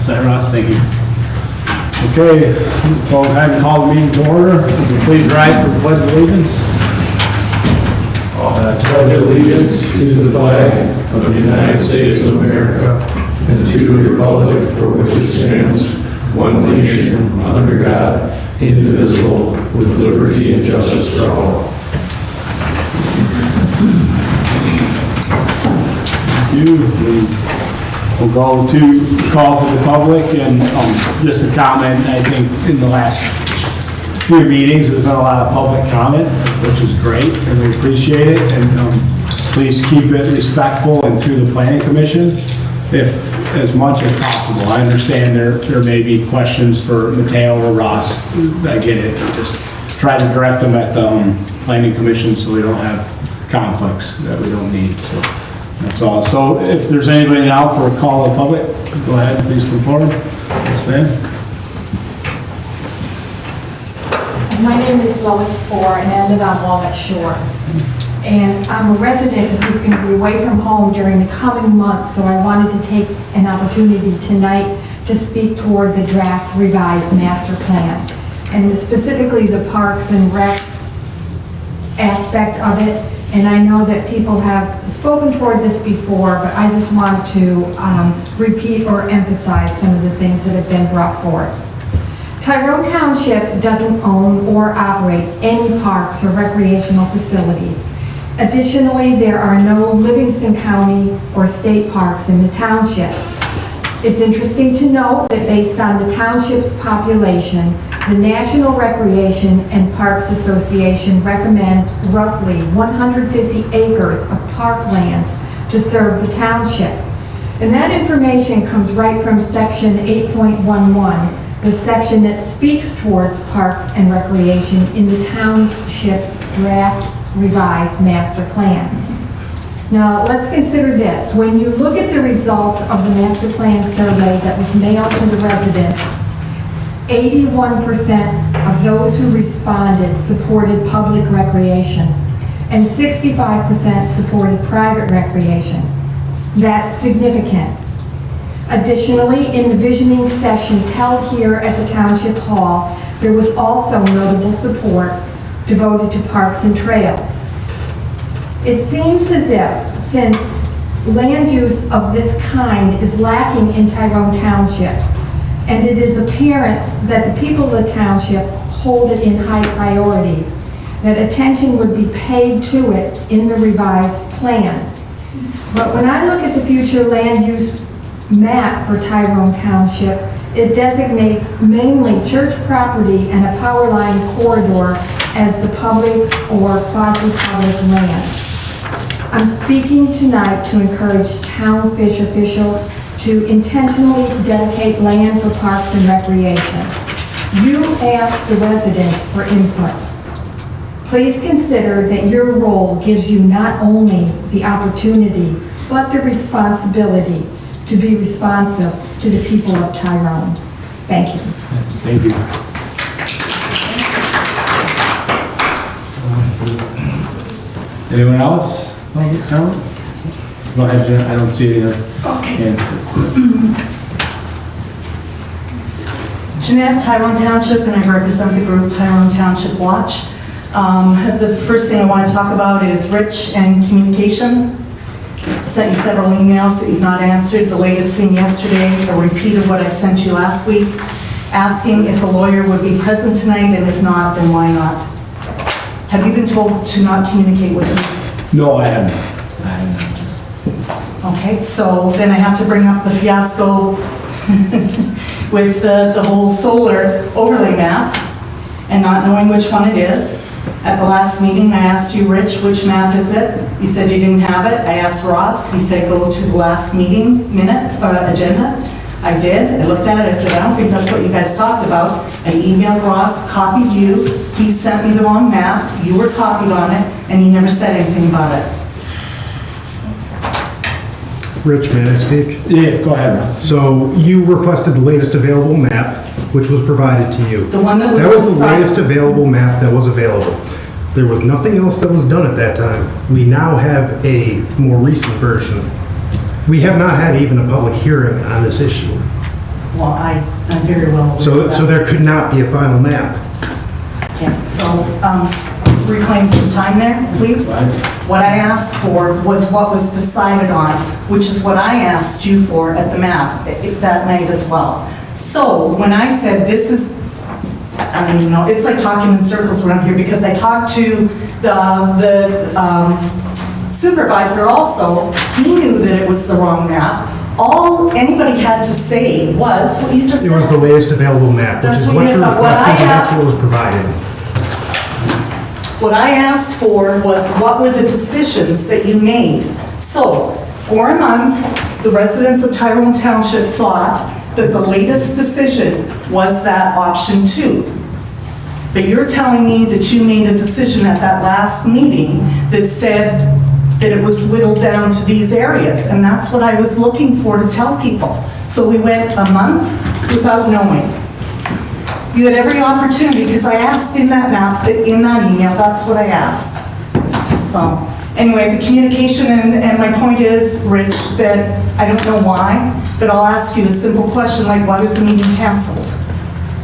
Set Ross, thank you. Okay, go ahead and call the meeting to order. Please rise for the pledge of allegiance. I pledge allegiance to the flag of the United States of America and to the republic for which it stands, one nation, under God, indivisible, with liberty and justice for all. Thank you. We'll go to calls of the public, and just a comment, I think in the last few meetings, there's been a lot of public comment, which is great, and we appreciate it, and please keep it respectful and through the planning commission, if as much as possible. I understand there may be questions for Mateo or Ross, I get it, just try to direct them at the planning commission so we don't have conflicts that we don't need, so. That's all. So if there's anybody now for a call of the public, go ahead, please come forward. Yes, ma'am. My name is Lois Four, and I live on Walnut Shores. And I'm a resident who's going to be away from home during the coming months, so I wanted to take an opportunity tonight to speak toward the draft revised master plan, and specifically the Parks and Rec aspect of it. And I know that people have spoken toward this before, but I just want to repeat or emphasize some of the things that have been brought forth. Tyrone Township doesn't own or operate any parks or recreational facilities. Additionally, there are no Livingston County or state parks in the township. It's interesting to note that based on the township's population, the National Recreation and Parks Association recommends roughly 150 acres of parklands to serve the township. And that information comes right from section 8.11, the section that speaks towards parks and recreation in the township's draft revised master plan. Now, let's consider this. When you look at the results of the master plan survey that was mailed to the residents, 81% of those who responded supported public recreation, and 65% supported private recreation. That's significant. Additionally, in the visioning sessions held here at the Township Hall, there was also notable support devoted to parks and trails. It seems as if, since land use of this kind is lacking in Tyrone Township, and it is apparent that the people of the township hold it in high priority, that attention would be paid to it in the revised plan. But when I look at the future land use map for Tyrone Township, it designates mainly church property and a power line corridor as the public or quasi-public land. I'm speaking tonight to encourage town fish officials to intentionally dedicate land for parks and recreation. You asked the residents for input. Please consider that your role gives you not only the opportunity, but the responsibility to be responsive to the people of Tyrone. Thank you. Thank you. Anyone else? No? Go ahead, Jen. I don't see any. Okay. Jeanette, Tyrone Township, and I represent the group Tyrone Township Watch. The first thing I want to talk about is Rich and communication. I sent you several emails that you've not answered. The latest being yesterday, a repeat of what I sent you last week, asking if the lawyer would be present tonight, and if not, then why not? Have you been told to not communicate with him? No, I haven't. Okay, so then I have to bring up the fiasco with the whole solar overlay map and not knowing which one it is. At the last meeting, I asked you, Rich, which map is it? You said you didn't have it. I asked Ross. He said, go to the last meeting minutes or agenda. I did. I looked at it. I said, I don't think that's what you guys talked about. I emailed Ross, copied you. He sent me the wrong map. You were copied on it, and you never said anything about it. Rich, may I speak? Yeah, go ahead, Ron. So you requested the latest available map, which was provided to you. The one that was That was the decided. latest available map that was available. There was nothing else that was done at that time. We now have a more recent version. We have not had even a public hearing on this issue. Well, I'm very well aware of So that. there could not be a final map. Okay, so reclaim some time there, please. What I asked for was what was decided on, which is what I asked you for at the map that night as well. So when I said this is, I don't even know, it's like talking in circles around here because I talked to the supervisor also. He knew that it was the wrong map. All anybody had to say was what you just It said. was the latest available map, which That's is what what you- you're what I requesting, and that's have- what was provided. What I asked for was what were the decisions that you made? So, for a month, the residents of Tyrone Township thought that the latest decision was that option 2. But you're telling me that you made a decision at that last meeting that said that it was whittled down to these areas, and that's what I was looking for to tell people. So we went a month without knowing. You had every opportunity, because I asked in that map, in that email, that's what I asked. So, anyway, the communication, and my point is, Rich, that I don't know why, but I'll ask you a simple question, like, why was the meeting canceled?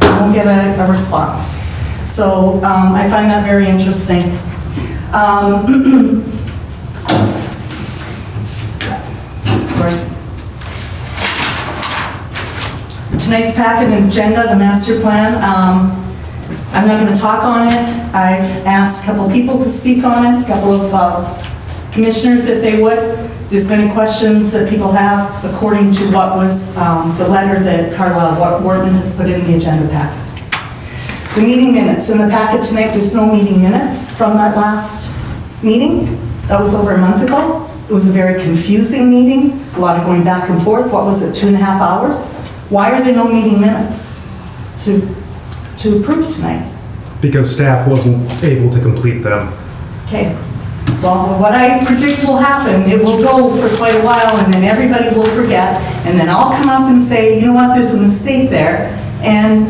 I won't get a response. So, I find that very interesting. Sorry. Tonight's packet and agenda, the master plan, I'm not going to talk on it. I've asked a couple people to speak on it, a couple of commissioners if they would. There's been questions that people have according to what was the letter that Carla Wharton has put in the agenda packet. The meeting minutes. In the packet tonight, there's no meeting minutes from that last meeting. That was over a month ago. It was a very confusing meeting, a lot of going back and forth. What was it, 2.5 hours? Why are there no meeting minutes to approve tonight? Because staff wasn't able to complete them. Okay, well, what I predict will happen, it will go for quite a while, and then everybody will forget, and then I'll come up and say, you know what, there's a mistake there. And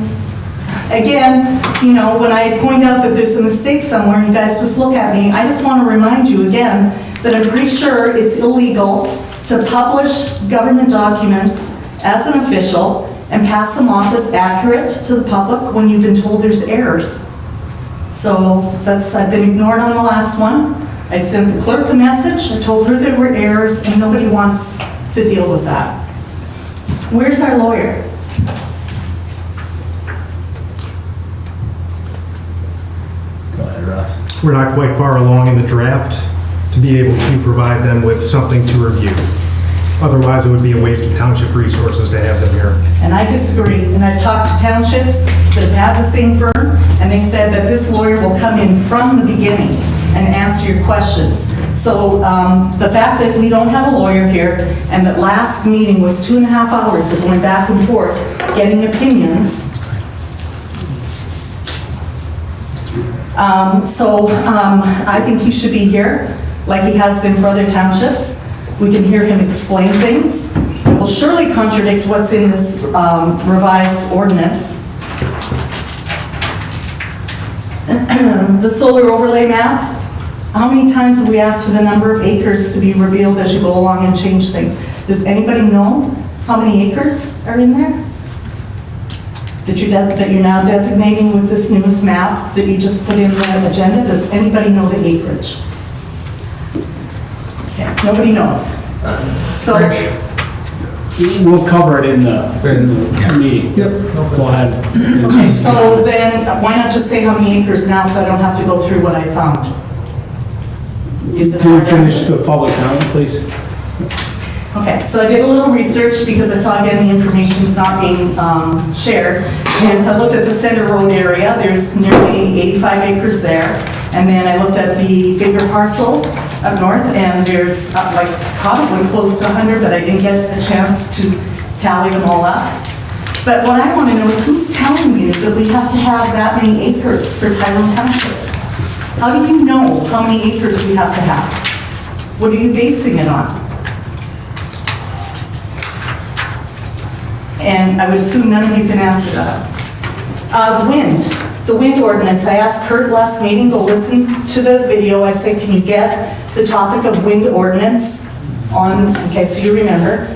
again, you know, when I point out that there's a mistake somewhere, you guys just look at me, I just want to remind you again that I'm pretty sure it's illegal to publish government documents as an official and pass them off as accurate to the public when you've been told there's errors. So I've been ignored on the last one. I sent the clerk a message, I told her there were errors, and nobody wants to deal with that. Where's our lawyer? Go ahead, Russ. We're not quite far along in the draft to be able to provide them with something to review. Otherwise, it would be a waste of township resources to have them here. And I disagree. And I've talked to townships that have had the same firm, and they said that this lawyer will come in from the beginning and answer your questions. So the fact that we don't have a lawyer here, and that last meeting was 2.5 hours of going back and forth, getting opinions. I think he should be here, like he has been for other townships. We can hear him explain things. It will surely contradict what's in this revised ordinance. The solar overlay map, how many times have we asked for the number of acres to be revealed as you go along and change things? Does anybody know how many acres are in there? That you're now designating with this newest map that you just put in the agenda? Does anybody know the acreage? Okay, nobody knows. So, We'll cover it in the meeting. Yep. Go ahead. okay, so then why not just say how many acres now so I don't have to go through what I found? Is it Can you hard to finish answer? the public comment, please? Okay, so I did a little research because I saw again the information's not being shared. And so I looked at the Center Road area, there's nearly 85 acres there. And then I looked at the bigger parcel up north, and there's like probably close to 100, but I didn't get a chance to tally them all up. But what I want to know is who's telling you that we have to have that many acres for Tyrone Township? How do you know how many acres we have to have? What are you basing it on? And I would assume none of you can answer that. The wind ordinance, I asked Kurt last meeting, go listen to the video. I said, can you get the topic of wind ordinance on, okay, so you remember,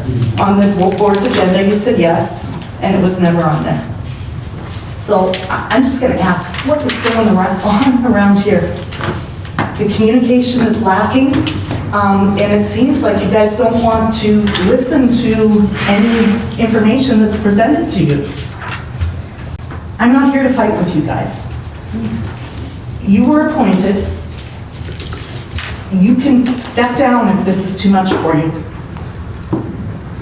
on the board's agenda? You said yes. and it was never on there. So I'm just gonna ask, what is going on around here? The communication is lacking, and it seems like you guys don't want to listen to any information that's presented to you. I'm not here to fight with you guys. You were appointed. You can step down if this is too much for you.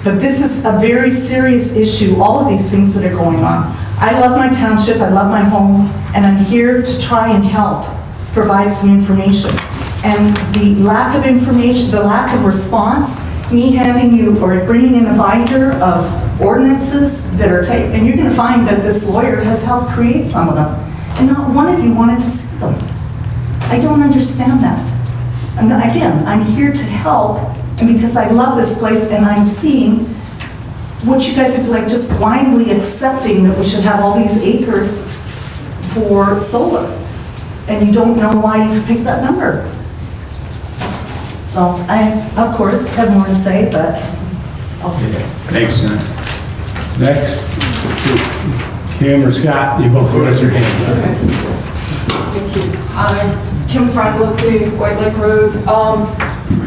But this is a very serious issue, all of these things that are going on. I love my township, I love my home, and I'm here to try and help provide some information. And the lack of information, the lack of response, me handing you or bringing in a binder of ordinances that are taken, and you're going to find that this lawyer has helped create some of them, and not one of you wanted to see them. I don't understand that. Again, I'm here to help, and because I love this place, and I'm seeing what you guys are like just blindly accepting that we should have all these acres for solar, and you don't know why you've picked that number. So I, of course, have more to say, but I'll see you. Thanks, John. Next, Kim or Scott, you both raise your hand. Thank you. I'm Kim Franklin, White Lake Road.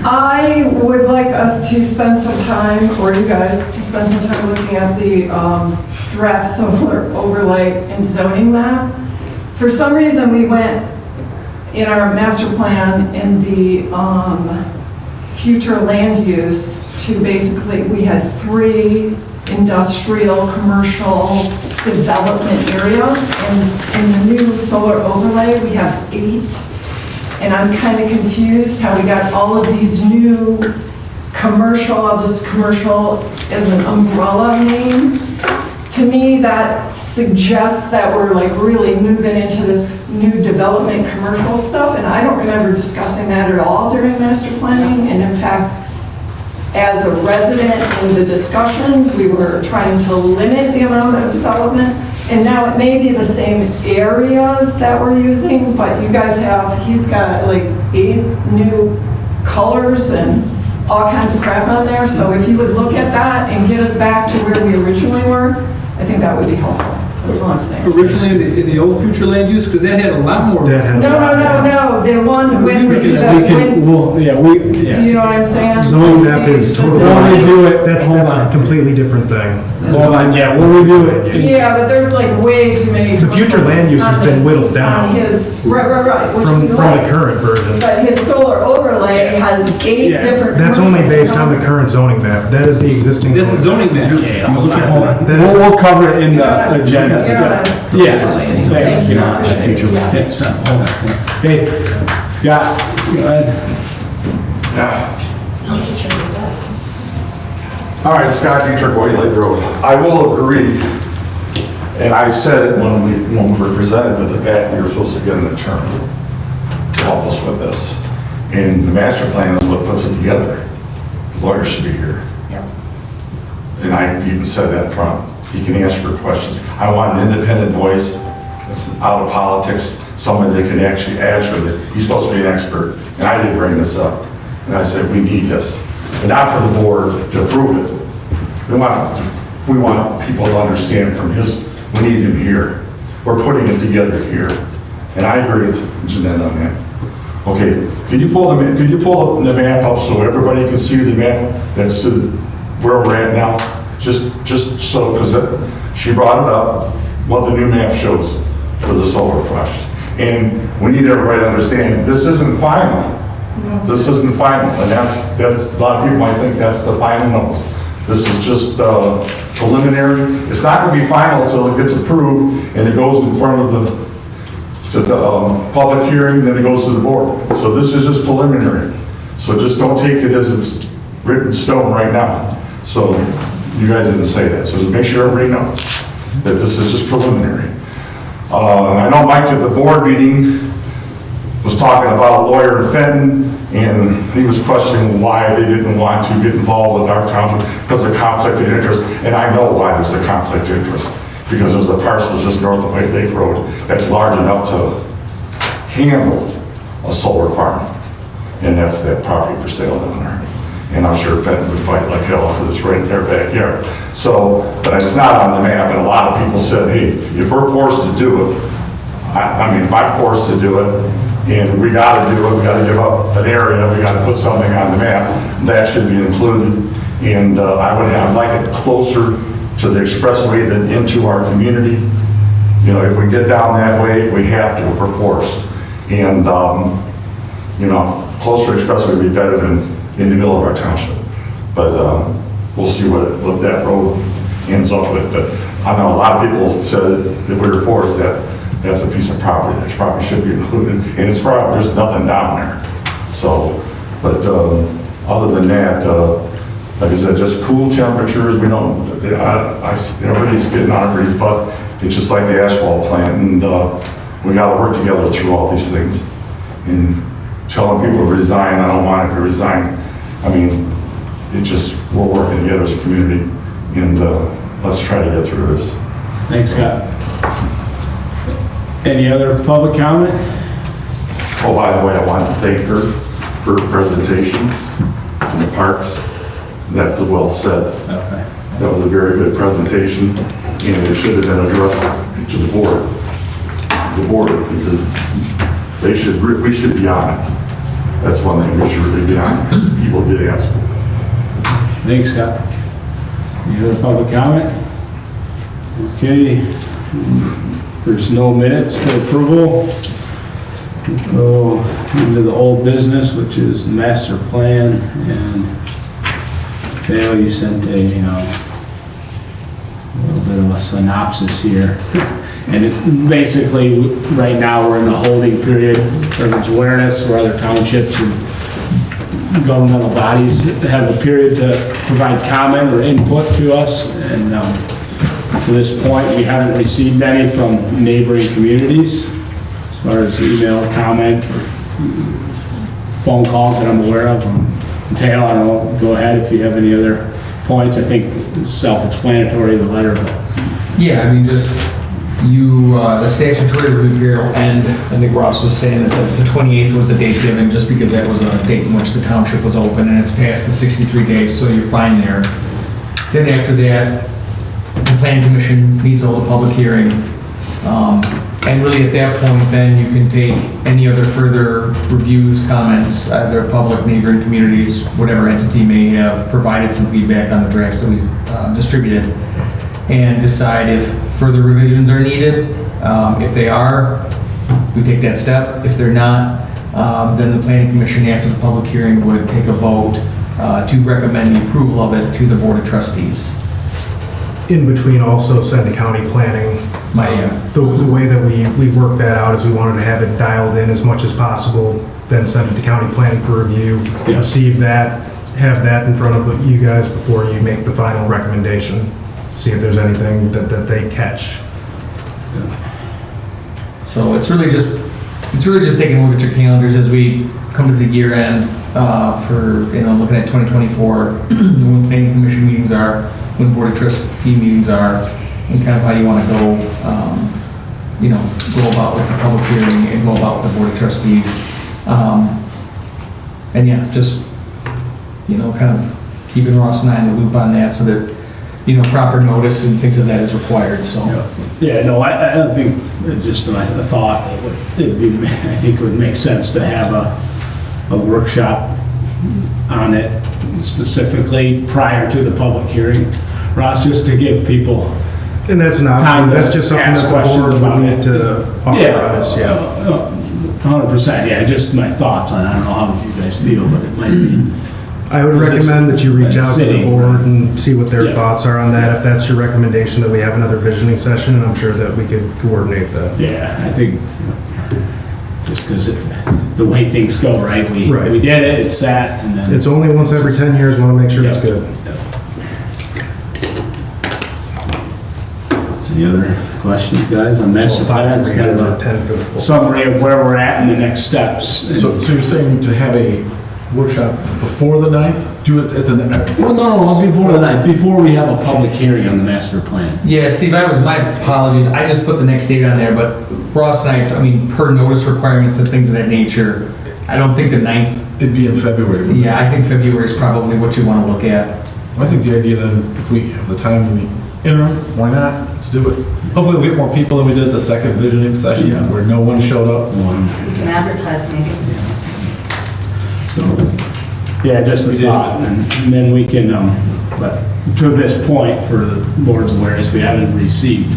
I would like us to spend some time, or you guys, to spend some time looking at the draft solar overlay and zoning map. For some reason, we went in our master plan in the future land use to basically, we had 3 industrial, commercial development areas, and in the new solar overlay, we have 8. And I'm kind of confused how we got all of these new commercial, I'll just commercial as an umbrella name. To me, that suggests that we're like really moving into this new development commercial stuff, and I don't remember discussing that at all during master planning. And in fact, as a resident in the discussions, we were trying to limit the amount of development. And now it may be the same areas that we're using, but you guys have, he's got like 8 new colors and all kinds of crap on there. So if you would look at that and get us back to where we originally were, I think that would be helpful. That's all I'm saying. Originally in the old future land use, because that had a lot more. That had a lot. No, the one when we, We can, you know what I'm saying? Zoning map is totally, We'll review it. that's a completely different thing. Hold on, yeah, we'll review it. Yeah, but there's like way too many. The future land use has been whittled down. On his, right, which From we the like. current version. But his solar overlay has 8 Yeah. different. That's only commercial based on the current zoning map. That is the existing. That's the zoning map. Hold on. We'll cover it in the agenda. Yeah. Thanks. Thank you. Yes, hold on. Okay, Scott, go ahead. All right, Scott Dietrich, White Lake Road. I will agree, and I said it when we were presented with the fact we were supposed to get an attorney to help us with this. And the master plan is what puts it together. The lawyer should be here. And I've even said that front. He can answer your questions. I want an independent voice that's out of politics, somebody that can actually answer that. He's supposed to be an expert, and I didn't bring this up. And I said, we need this, but not for the board to approve it. We want people to understand from we need him here. We're putting it together here. And I agree with Jeanette on that. Okay, could you pull the map up so everybody can see the map that's where we're at now? Just so, because she brought it up, what the new map shows for the solar project. And we need everybody to understand, this isn't final. This isn't final, and that's, a lot of people might think that's the final notes. This is just preliminary. It's not gonna be final until it gets approved, and it goes in front of the public hearing, then it goes to the board. So this is just preliminary. So just don't take it as it's written in stone right now. So you guys didn't say that, so just make sure everybody knows that this is just preliminary. And I know Mike at the board meeting was talking about a lawyer in Fenton, and he was questioning why they didn't want to get involved with our township because of conflict of interest. And I know why there's a conflict of interest, because there's a parcel just north of White Lake Road that's large enough to handle a solar farm. And that's that property for sale down there. And I'm sure Fenton would fight like hell because it's right in their backyard. So, but it's not on the map, and a lot of people said, hey, if we're forced to do it, I mean, if I'm forced to do it, and we gotta do it, we gotta give up an area, we gotta put something on the map, that should be included. And I'd like it closer to the expressway than into our community. You know, if we get down that way, we have to, if we're forced. And, you know, closer to expressway would be better than in the middle of our township. But we'll see what that road ends up with. But I know a lot of people said if we were forced that's a piece of property that probably should be included. And it's probably, there's nothing down there. So, but other than that, like I said, just cool temperatures. We don't, everybody's getting on everybody's butt. It's just like the asphalt plant, and we got to work together through all these things. And telling people to resign, I don't want it to resign. I mean, we're working together as a community, and let's try to get through this. Thanks, Scott. Any other public comment? Oh, by the way, I want to thank her for her presentation in the parks. That's well said. Okay. That was a very good presentation, and it should have been addressed to the board. Because we should be on it. That's one thing we should really be on, because people did ask. Thanks, Scott. Any other public comment? Okay. There's no minutes for approval. We'll go into the old business, which is master plan, and Dale, you sent a little bit of a synopsis here. And basically, right now, we're in the holding period for much awareness, where other townships and governmental bodies have a period to provide comment or input to us. And to this point, we haven't received any from neighboring communities, as far as email, comment, or phone calls that I'm aware of. Dale, I don't know, go ahead if you have any other points. I think it's self-explanatory, the letter. Yeah, I mean, just the statutory review period will end. I think Ross was saying that the 28th was the date given, just because that was a date in which the township was open, and it's past the 63 days, so you're fine there. Then after that, the planning commission needs to hold a public hearing. And really at that point, then you can take any other further reviews, comments, either public, neighboring communities, whatever entity may have provided some feedback on the drafts that we distributed, and decide if further revisions are needed. If they are, we take that step. If they're not, then the planning commission after the public hearing would take a vote to recommend the approval of it to the board of trustees. In between, also send to county planning. The way that we work that out is we wanted to have it dialed in as much as possible, then send it to county planning for review, receive that, have that in front of you guys before you make the final recommendation. See if there's anything that they catch. So it's really just taking a look at your calendars as we come to the year end for looking at 2024, when planning commission meetings are, when board of trustee meetings are, and kind of how you want to go about with the public hearing and go about with the board of trustees. And yeah, just kind of keeping Ross and I in the loop on that so that proper notice and things of that is required, so. Yeah, no, I don't think, just my thought, I think it would make sense to have a workshop on it specifically prior to the public hearing, Ross, just to give people And that's not, time to that's just something ask that the questions board about would it. need to authorize, yeah. 100%, yeah, just my thoughts on it. I don't know how you guys feel, but it might be. I would recommend that you reach out to the City. board and see what their Yeah. thoughts are on that. If that's your recommendation, that we have another visioning session, and I'm sure that we could coordinate that. Yeah, I think, just because the way things go, right? We Right. did it, it's sat, and then. It's only once every 10 years, want to make sure it's Yeah. good. Any other questions, guys, on master plan? It's kind of a 10 for the full. summary of where we're at and the next steps. So you're saying to have a workshop before the 9th? Do it at the... Well, no, before the night, before we have a public hearing on the master plan. Yeah, Steve, my apologies. I just put the next date on there, but Ross and I mean, per notice requirements and things of that nature, I don't think the 9th It'd be in February. wouldn't it? Yeah, I think February is probably what you want to look at. I think the idea then, if we have the time in the interim, why not? Let's do it. Hopefully we'll get more people than we did the second visioning session, Yeah. where no one showed up. We can advertise maybe. So, yeah, just a thought, and then we can, but to this point, for the board's awareness, we haven't received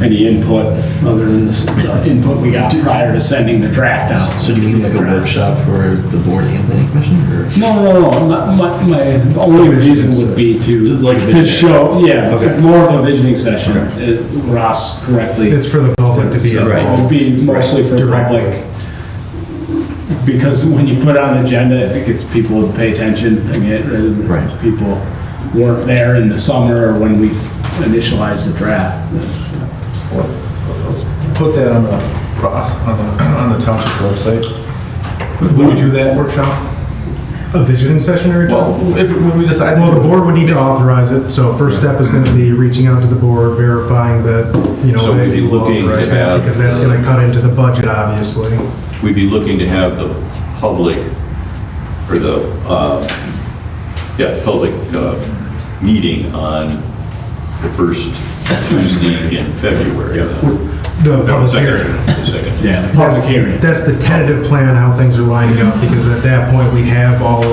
any input other than the input we got prior to sending the draft out. So do you mean like a workshop for the board and planning commission, or? No. My only reason would be to show, yeah, Okay. more of a visioning session. Ross correctly. It's for the public to be It involved. would be mostly for the Directly. public. Because when you put on the agenda, it gets people to pay attention again, rather than Right. if people weren't there in the summer or when we initialized the draft. Let's put that on the township website. When we do that workshop? A visioning session or? Well, when we decide. Well, the board would need to authorize it, so first step is gonna be reaching out to the board, verifying that, So we'd they be will looking to authorize that, have, because that's gonna cut into the budget, obviously. We'd be looking to have the public, or the, public meeting on the first Tuesday in February. The No, public second, hearing. the second. Yeah, the public hearing. That's the tentative plan, how things are lining up, because at that point, we have all,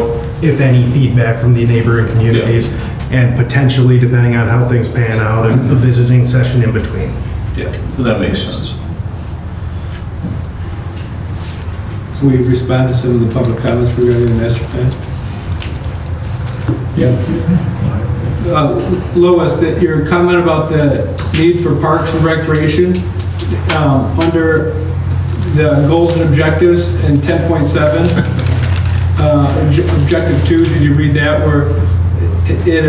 if any, feedback from the neighboring communities, and potentially, depending on how things pan out, a visiting session in between. Yeah, well, that makes sense. Can we respond to some of the public comments regarding the master plan? Lois, that your comment about the need for parks and recreation, under the goals and objectives in 10.7, objective 2, did you read that, where it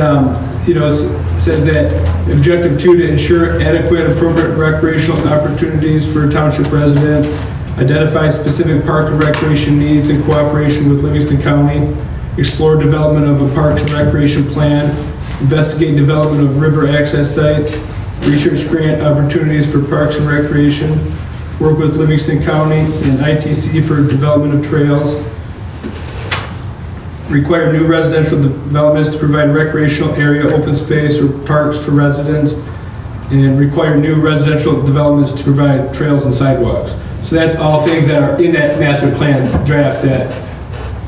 says that objective 2, to ensure adequate appropriate recreational opportunities for township residents, identify specific park and recreation needs in cooperation with Livingston County, explore development of a parks and recreation plan, investigate development of river access sites, research grant opportunities for parks and recreation, work with Livingston County and ITC for development of trails, require new residential developments to provide recreational area, open space, or parks for residents, and require new residential developments to provide trails and sidewalks. So that's all things that are in that master plan draft that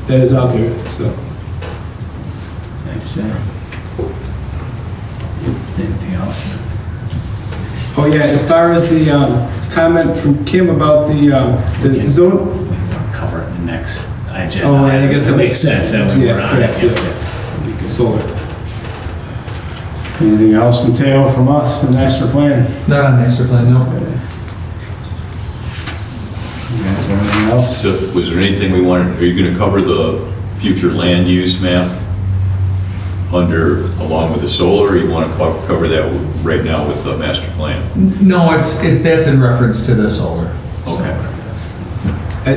is out there, so. Thanks, John. Anything else? Oh yeah, as far as the comment from Kim about the zone, Cover it in the next agenda. Oh, right, I guess that that makes sense, that was Yeah, we're on it. yeah. solar. Anything else, Mateo, from us, the master plan? Not on master plan, no. You guys have anything else? So was there anything we wanted, are you going to cover the future land use map along with the solar, or you want to cover that right now with the master plan? No, that's in reference to the solar. Okay.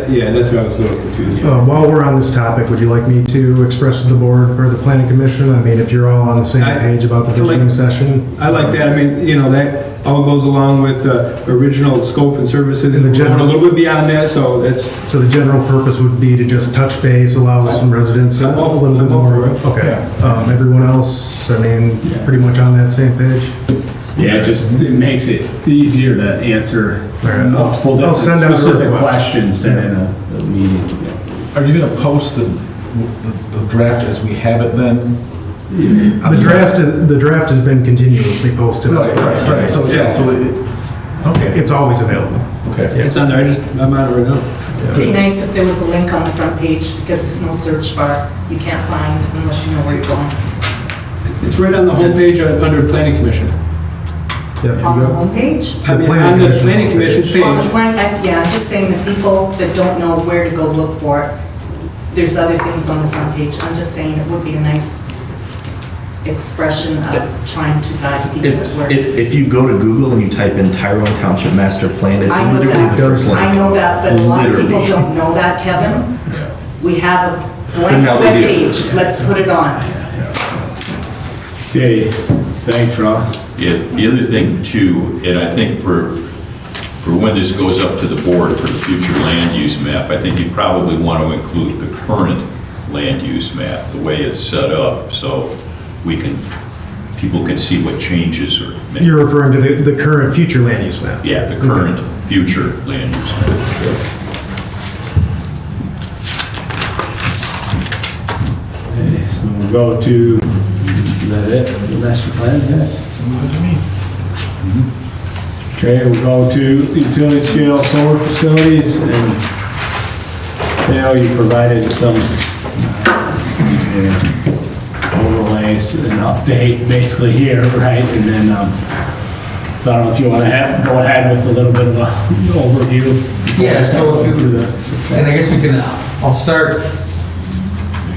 Yeah, that's what I was a little confused. While we're on this topic, would you like me to express to the board or the planning commission? I mean, if you're all on the same page about the visioning session? I like that. I mean, that all goes along with the original scope and services. And the We're going general- a little bit beyond that, so that's, So the general purpose would be to just touch base, allow some residents a I'm all little bit for more. it. Okay. Everyone else, I mean, pretty much on that same page? Yeah, it makes it easier to answer All right, multiple I'll different send out a specific request. questions than in a meeting. Are you gonna post the draft as we have it then? The draft has been continuously posted. Right, so, yeah, so, okay, It's always available. okay. it's on there. I'm on it right now. It'd be nice if there was a link on the front page, because there's no search bar you can't find unless you know where you're going. It's right on the homepage under Planning Commission. Yeah, you On the go. homepage? I mean, Planning on the Commission Planning Commission homepage. On the page. plan, yeah, I'm just saying that people that don't know where to go look for it, there's other things on the front page. I'm just saying it would be a nice expression of trying to guide people to where it is. If you go to Google and you type in Tyrone Township Master Plan, it's I know literally that. the first link. I know that, but a lot of people Literally. don't know that, Kevin. We have a But blank now they do. webpage. Let's put it on. Okay, thanks, Ross. Yeah, the other thing too, and I think for for when this goes up to the board for the future land use map, I think you probably want to include the current land use map, the way it's set up, so people can see what changes are made. You're referring to the current future land use map? Yeah, the current future land use map. Okay, so we'll go to, is that it, the master plan, yes? Okay, we'll go to utility scale solar facilities, and Dale, you provided some overlays and update basically here, right? And then, so I don't know if you want to go ahead with a little bit of an overview. Yeah, so if you, and I guess we can, I'll start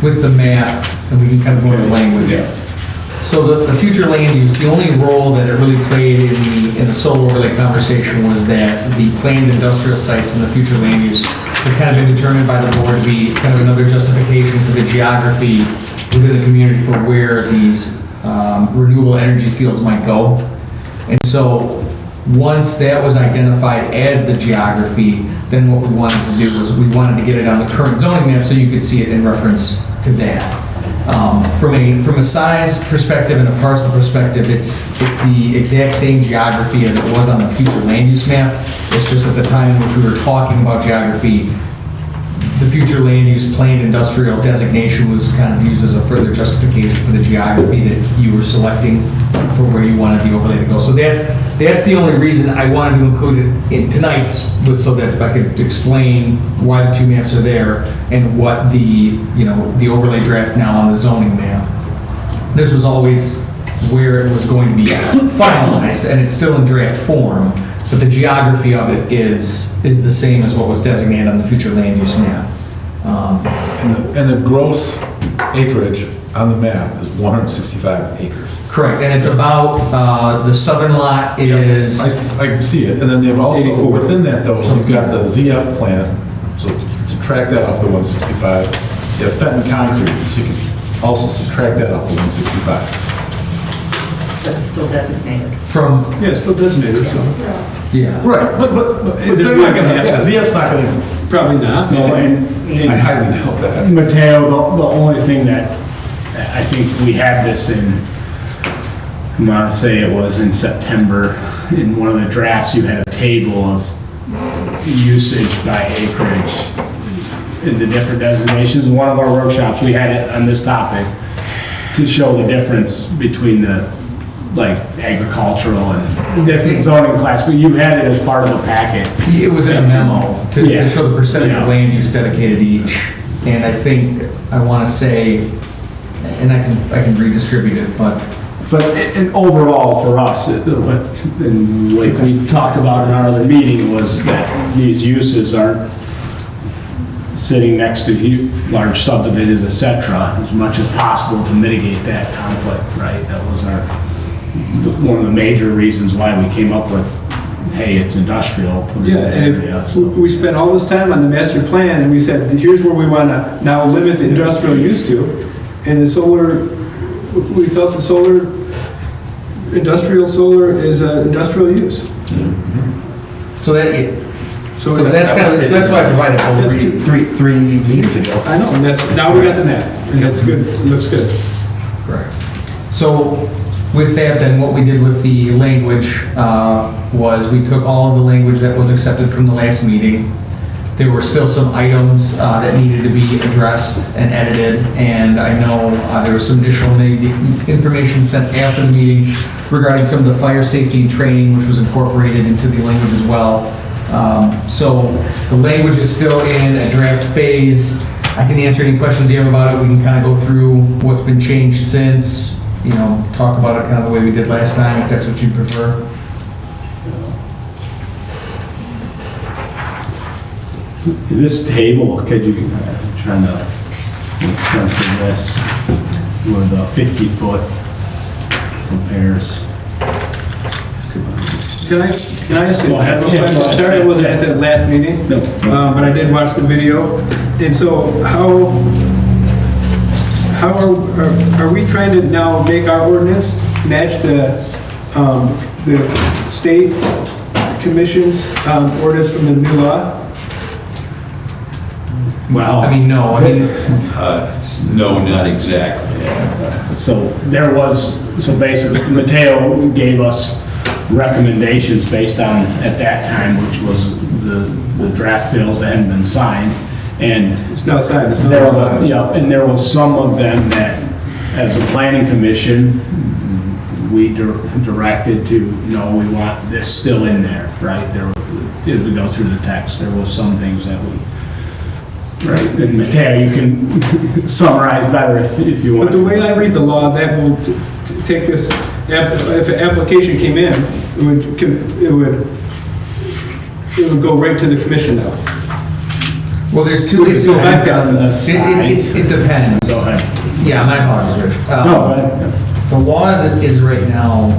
with the map, and we can kind of go into language. So the future land use, the only role that it really played in the solar overlay conversation was that the planned industrial sites in the future land use had kind of been determined by the board to be kind of another justification for the geography within the community for where these renewable energy fields might go. And so once that was identified as the geography, then what we wanted to do was we wanted to get it on the current zoning map so you could see it in reference to that. From a size perspective and a parcel perspective, it's the exact same geography as it was on the future land use map. It's just at the time in which we were talking about geography, the future land use planned industrial designation was kind of used as a further justification for the geography that you were selecting for where you wanted the overlay to go. So that's the only reason I wanted to include it in tonight's, was so that I could explain why the two maps are there and what the overlay draft now on the zoning map. This was always where it was going to be finalized, and it's still in draft form, but the geography of it is the same as what was designated on the future land use map. And the gross acreage on the map is 165 acres. Correct, and it's about, the southern lot is, I can see it, and then they've also, 84. within that though, you've got the ZF plan, so you can subtract that off the 165. You have Fenton Concrete, so you can also subtract that off the 165. But it's still designated. from, Yeah, it's still designated, so. yeah. Right, but Is it they're not not gonna gonna, yeah, happen? ZF's not gonna, Probably not. No, and I highly doubt that. Mateo, the only thing that, I think we had this in, I want to say it was in September, in one of the drafts, you had a table of usage by acreage in the different designations. In one of our workshops, we had it on this topic to show the difference between the, like, agricultural and different zoning class, but you had it as part of the packet. It was in a memo to Yeah. show the percentage of Yeah. land use dedicated to each. And I think, I want to say, and I can redistribute it, but And overall, for us, and like we talked about in our other meeting, was that these uses aren't sitting next to large subdivisions, et cetera, as much as possible to mitigate that conflict, right? That was one of the major reasons why we came up with, hey, it's industrial. put it in Yeah, that and area. if we spent all this time on the master plan, and we said, here's where we want to now limit the industrial use to, and the solar, we felt the industrial solar is an industrial use. so that's kind of, that's why I provided both. Three meetings ago. I know, and now we got the map, and that's good, it looks good. Correct. So with that, then what we did with the language was we took all of the language that was accepted from the last meeting. There were still some items that needed to be addressed and edited, and I know there was some additional information sent after the meeting regarding some of the fire safety and training, which was incorporated into the language as well. So the language is still in a draft phase. I can answer any questions you have about it. We can kind of go through what's been changed since, talk about it kind of the way we did last time, if that's what you prefer. This table, could you, trying to make sense of this, where the 50-foot compares. Can I ask you? Go ahead. Sorry I wasn't at that last meeting. No. But I did watch the video. And so how are we trying to now make our ordinance match the state commission's ordinance from the new law? Well. I mean, no, I mean, No, not exactly. So there was, so basically, Mateo gave us recommendations based on, at that time, which was the draft bills that hadn't been signed, and It's not signed, it's there not was, signed. yeah, and there was some of them that, as a planning commission, we directed to, no, we want this still in there, right? There, as we go through the text, there was some things that we, right, and Mateo, you can summarize better if you want. But the way I read the law, that will take this, if an application came in, it would go right to the commission now. well, there's two. We can go back to It depends. Go ahead. Yeah, my apologies, Rich. No, but, The law as it is right now,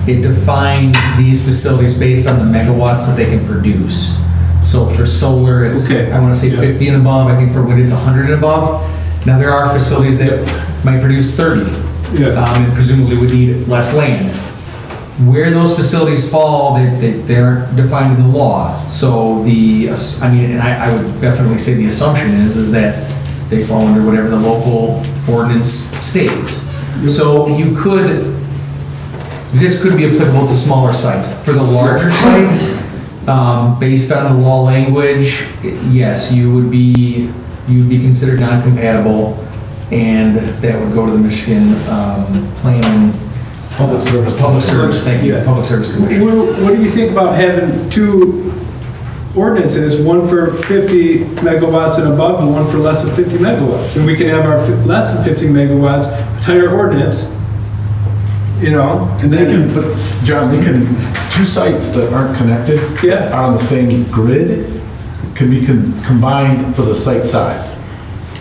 it defines these facilities based on the megawatts that they can produce. So for solar, it's, Okay. I want to say 50 and above. I think for wind, it's 100 and above. Now, there are facilities that might produce 30, Yeah. and presumably would need less land. Where those facilities fall, they aren't defined in the law. So I mean, and I would definitely say the assumption is that they fall under whatever the local ordinance states. So this could be applicable to smaller sites. For the larger sites, based on the law language, yes, you would be considered non-compatible, and that would go to the Michigan Planning. Public Service. Public Service, thank you, Public Service Commission. What do you think about having two ordinances, one for 50 megawatts and above, and one for less than 50 megawatts? And we can have our less than 50 megawatts entire ordinance, you know, and They then, can, but John, they can, two sites that aren't connected Yeah. on the same grid can be combined for the site size.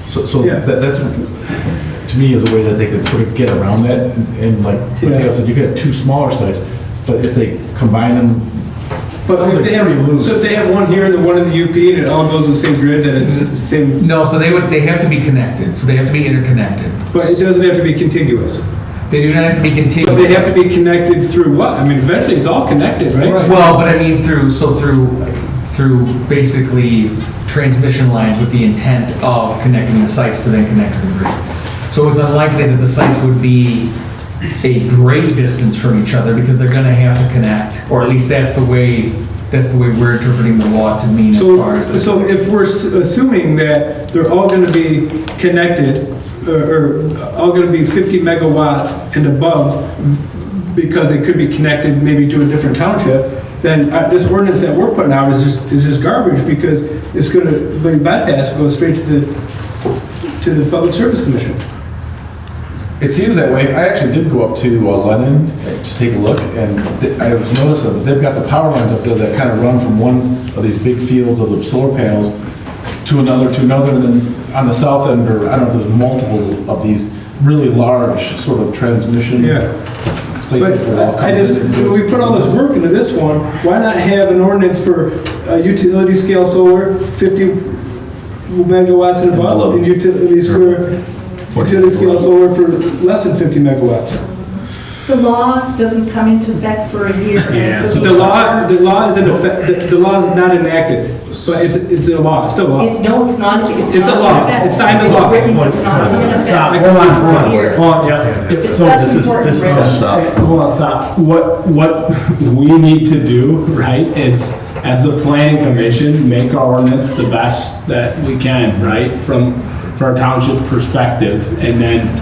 So Yeah. that's, to me, is a way that they could sort of get around that. And like Mateo said, you could have two smaller sites, but if they combine them, but sounds if like they have, pretty loose. so if they have one here and then one in the UP, and it all goes in the same grid, then it's the same, No, so they have to be connected, so they have to be interconnected. but it doesn't have to be contiguous. They do not have to be contiguous. But they have to be connected through what? I mean, eventually it's all connected, right? Right. Well, but I mean through basically transmission lines with the intent of connecting the sites to then connect to the grid. So it's unlikely that the sites would be a great distance from each other because they're gonna have to connect, or at least that's the way we're interpreting the law to mean as far as. So if we're assuming that they're all gonna be connected, or all gonna be 50 megawatts and above, because they could be connected maybe to a different township, then this ordinance that we're putting out is just garbage, because it's gonna be bypassed, go straight to the Public Service Commission. it seems that way. I actually did go up to Lennon to take a look, and I was noticing that they've got the power lines up there that kind of run from one of these big fields of the solar panels to another, and then on the south end, or I don't know if there's multiple of these really large sort of transmission places. where it all But I comes just, in. when we put all this work into this one, why not have an ordinance for utility scale solar, 50 megawatts and above, and utility scale solar for less than 50 megawatts? The law doesn't come into effect for a year. Yeah, so The law is in effect, the law is not enacted, but it's a law, it's still a law. No, it's not, it's It's a not law. in effect. It's signed into law. written, it's not in effect. Stop, hold on, For a year. yeah. If So that's important, Rich. Hold on, stop. What we need to do, right, is as a planning commission, make our ordinance the best that we can, right, from our township perspective, and then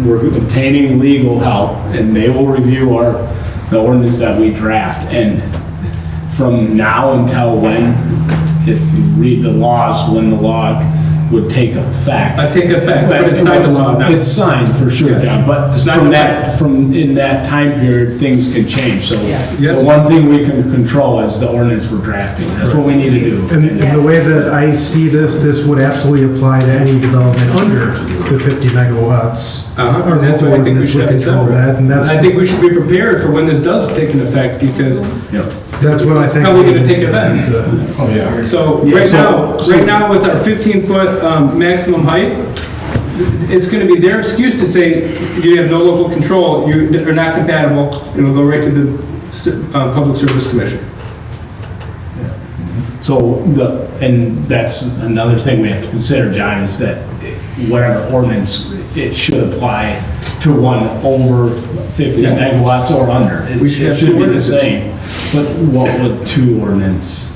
we're obtaining legal help, and they will review the ordinance that we draft. And from now until when, if you read the laws, when the law would take effect. I take effect, but it's signed into law now. It's signed for sure, John, but It's not from in that, in that time period, things can change. So Yes. the one thing we can control is the ordinance we're drafting. That's what we need to do. And the way that I see this would absolutely apply to any development under the 50 megawatts. And that's why I think we should have it Control separate. that, and And I think we should be prepared for when this does take an effect, because that's what I think. Probably gonna take effect. Oh, yeah. So Yeah, right now with our 15-foot maximum height, it's gonna be their excuse to say you have no local control, you are not compatible, it'll go right to the Public Service Commission. So and that's another thing we have to consider, John, is that whatever ordinance, it should apply to one over 50 megawatts or under. We should have It should two be the ordinances. same. But what would two ordinances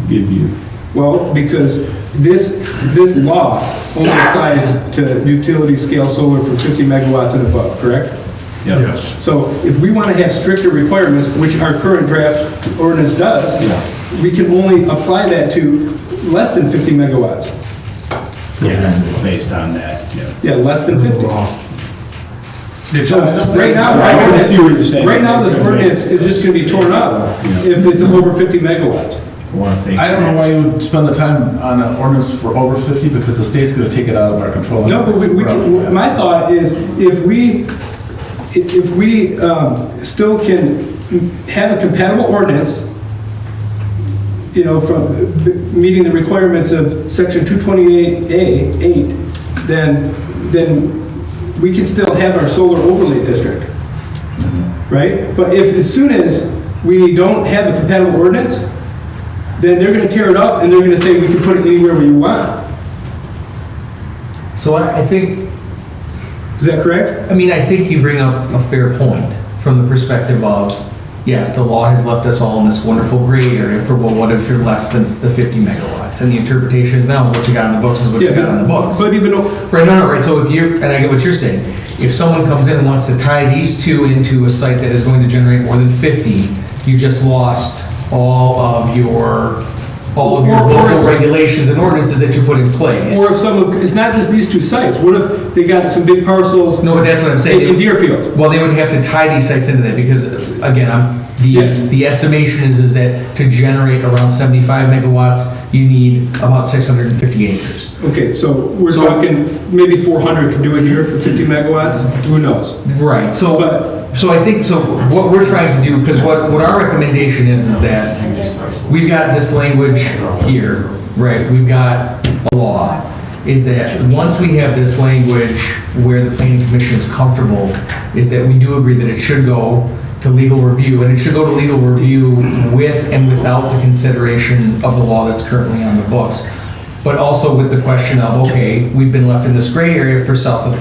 give you? Well, because this law only applies to utility scale solar for 50 megawatts and above, correct? Yes. So if we want to have stricter requirements, which our current draft ordinance does, we can only apply that to less than 50 megawatts. Yeah, based on that, yeah. Yeah, less than 50. So Right now, I see what you're saying. right now, this ordinance is just going to be torn up if it's over 50 megawatts. Or if they- I don't know why you would spend the time on an ordinance for over 50, because the state's gonna take it out of our control. No, but my thought is, if we still can have a compatible ordinance, from meeting the requirements of section 228A8, then we can still have our solar overlay district, right? But as soon as we don't have a compatible ordinance, then they're gonna tear it up and they're gonna say we can put it anywhere we want. So I think, Is that correct? I mean, I think you bring up a fair point from the perspective of, yes, the law has left us all in this wonderful gray area for, well, what if you're less than the 50 megawatts? And the interpretation is now is what you got in the books is what you got in the books. But even though, Right, no, right, so if and I get what you're saying, if someone comes in and wants to tie these two into a site that is going to generate more than 50, you just lost all of your local regulations and ordinances that you put in place. or if someone, it's not just these two sites, what if they got some big parcels No, but that's what I'm in saying. Deerfield? Well, they would have to tie these sites into that because, again, Yes. the estimation is that to generate around 75 megawatts, you need about 650 acres. Okay, so we're talking maybe 400 could do it here for 50 megawatts, who knows? Right, so, But, so I think, so what we're trying to do, because what our recommendation is that we've got this language here, right, we've got a law, is that once we have this language where the planning commission is comfortable, is that we do agree that it should go to legal review, and it should go to legal review with and without the consideration of the law that's currently on the books. But also with the question of, okay, we've been left in this gray area for south of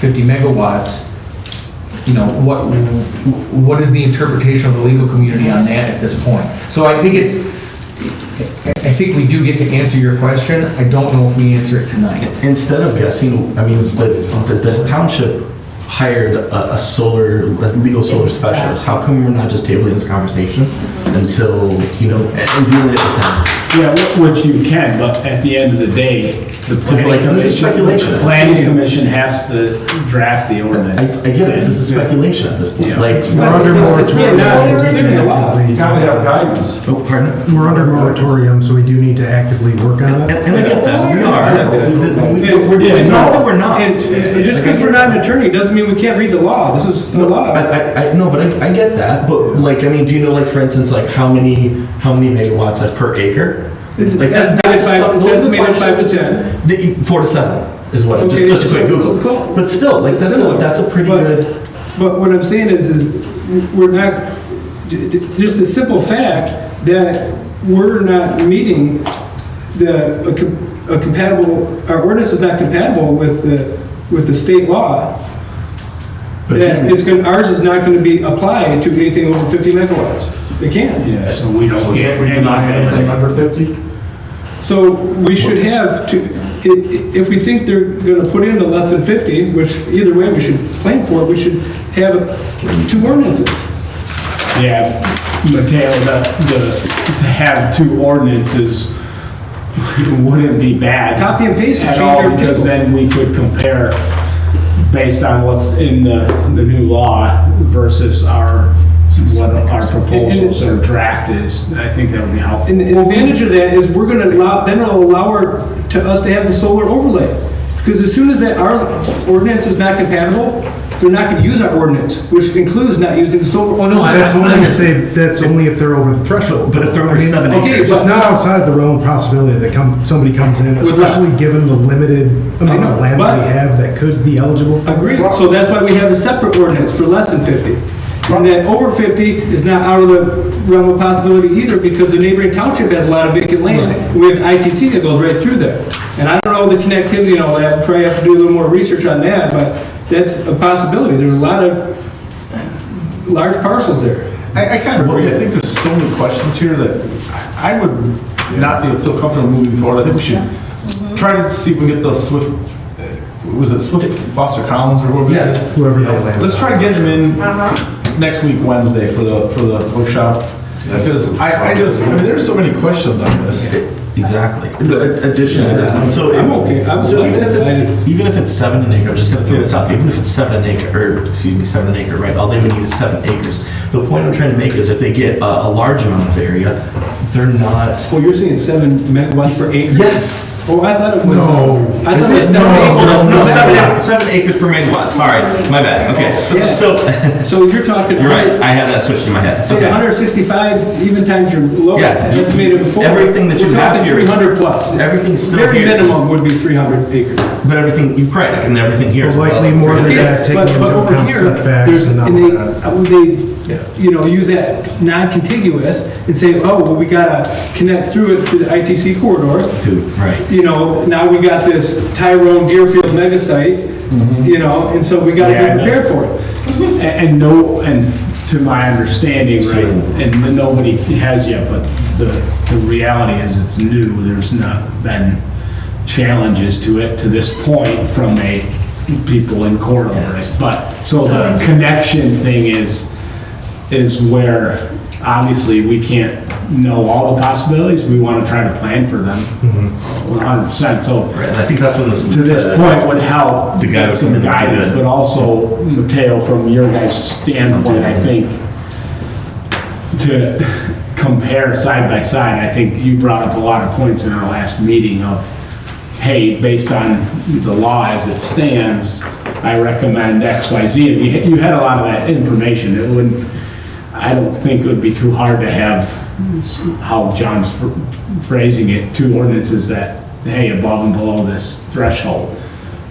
50 megawatts, what is the interpretation of the legal community on that at this point? So I think we do get to answer your question. I don't know if we answer it tonight. Instead of guessing, I mean, the township hired a legal solar specialist. How come we're not just tabling this conversation until, and dealing it with them? Yeah, which you can, but at the end of the day, the this is speculation. planning commission has to draft the ordinance. I get it, this is speculation at this point. Yeah. Like, We're under moratorium. You gotta have guidance. oh, pardon? We're under moratorium, so we do need to actively work on it. And I get that, we are. It's not that we're not. and just because we're not an attorney doesn't mean we can't read the law. This is the law. I know, but I get that, but like, I mean, do you know, like, for instance, like, how many megawatts per acre? It's Like, estimated 5 to 10. 4 to 7 is what, Okay, just a quick so- Google. so- But still, like, Similar. that's a pretty But- good, But what I'm saying is we're not, just the simple fact that we're not meeting a compatible, our ordinance is not compatible with the state law. but That again, ours is not going to be applied to anything over 50 megawatts. It can't. Yeah, so we don't get We're not anything under 50? So we should have to, if we think they're going to put in the less than 50, which either way we should plan for, we should have 2 ordinances. Yeah, Mateo, to have 2 ordinances wouldn't be bad. Copy and paste and At change all, our because tables. then we could compare based on what's in the new law versus what our proposals or draft is. I think that would be helpful. And the advantage of that is we're gonna allow, then it'll allow us to have the solar overlay. Because as soon as our ordinance is not compatible, they're not gonna use our ordinance, which includes not using the solar. Oh, no, That's only if they're over the threshold. but if they're over 7 okay, acres. It's not outside of the realm of possibility that somebody comes in, With less. especially given the limited amount I know, of land that we but- have that could be eligible. Agreed. So that's why we have a separate ordinance for less than 50. And that over 50 is not out of the realm of possibility either, because the neighboring township has a lot of vacant land. We have ITC that goes right through there. And I don't know the connectivity and all that, probably have to do a little more research on that, but that's a possibility. There's a lot of large parcels there. I kind of agree. I think there's so many questions here that I would not feel comfortable moving forward. I think we should try to see if we can get those Swift, was it Swift Foster Collins or whoever? Yeah, whoever they land. Let's try to get them in next week, Wednesday, for the workshop. Because I mean, there's so many questions on this. Exactly. Addition to that. So I'm okay. I'm so fine. even if it's 7 an acre, I'm just gonna throw this out there, even if it's 7 an acre, or excuse me, 7 an acre, right? All they would need is 7 acres. The point I'm trying to make is if they get a large amount of area, they're not. Well, you're saying 7 megawatts per acre? Yes. Oh, I thought it was. No. I Is thought it it? was 7 acres. No, 7 acres per megawatt. Sorry, my bad. Okay, Yeah. So you're talking. you're right. I had that switched in my head. Say Okay. 165, even times your low Yeah. estimated before. Everything that you we're have talking here is- 300 plus. everything's still Very here. minimum would be 300 acres. But everything, you're correct, and everything here is Likely more than that, taking But into over account here, setbacks there's, and all and that. they use that non-contiguous and say, oh, well, we gotta connect through it to the ITC corridor. too. Right. Now we got this Tyrone Deerfield mega site, and so we gotta Yeah, be prepared for it. And to my understanding, right, and nobody has yet, but the reality is it's new. There's not been challenges to it to this point from people in corridor, right? But, so the connection thing is where obviously we can't know all the possibilities. We want to try to plan for them 100%. So Right. And I think that's when this. to this point would help The guy get was some coming in guidance, good. but also, Mateo, from your guys' standpoint, I think, to compare side by side, I think you brought up a lot of points in our last meeting of, hey, based on the law as it stands, I recommend X, Y, Z. And you had a lot of that information. It wouldn't, I don't think it would be too hard to have, how John's phrasing it, 2 ordinances that, hey, above and below this threshold,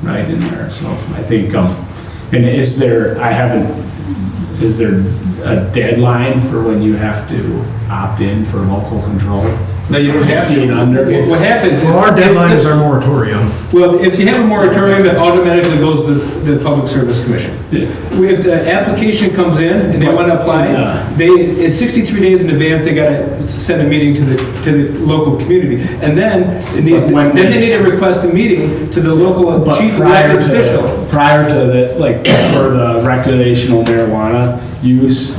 right in there. So I think, and is there a deadline for when you have to opt in for local control? No, you don't have to. 15 under? What happens is. Well, our deadline is our moratorium. Well, if you have a moratorium, it automatically goes to the Public Service Commission. If the application comes in and they want to apply, it's 63 days in advance, they got to send a meeting to the local community. And then then they need to request a meeting to the local But chief elected official. prior to this, like for the recreational marijuana use,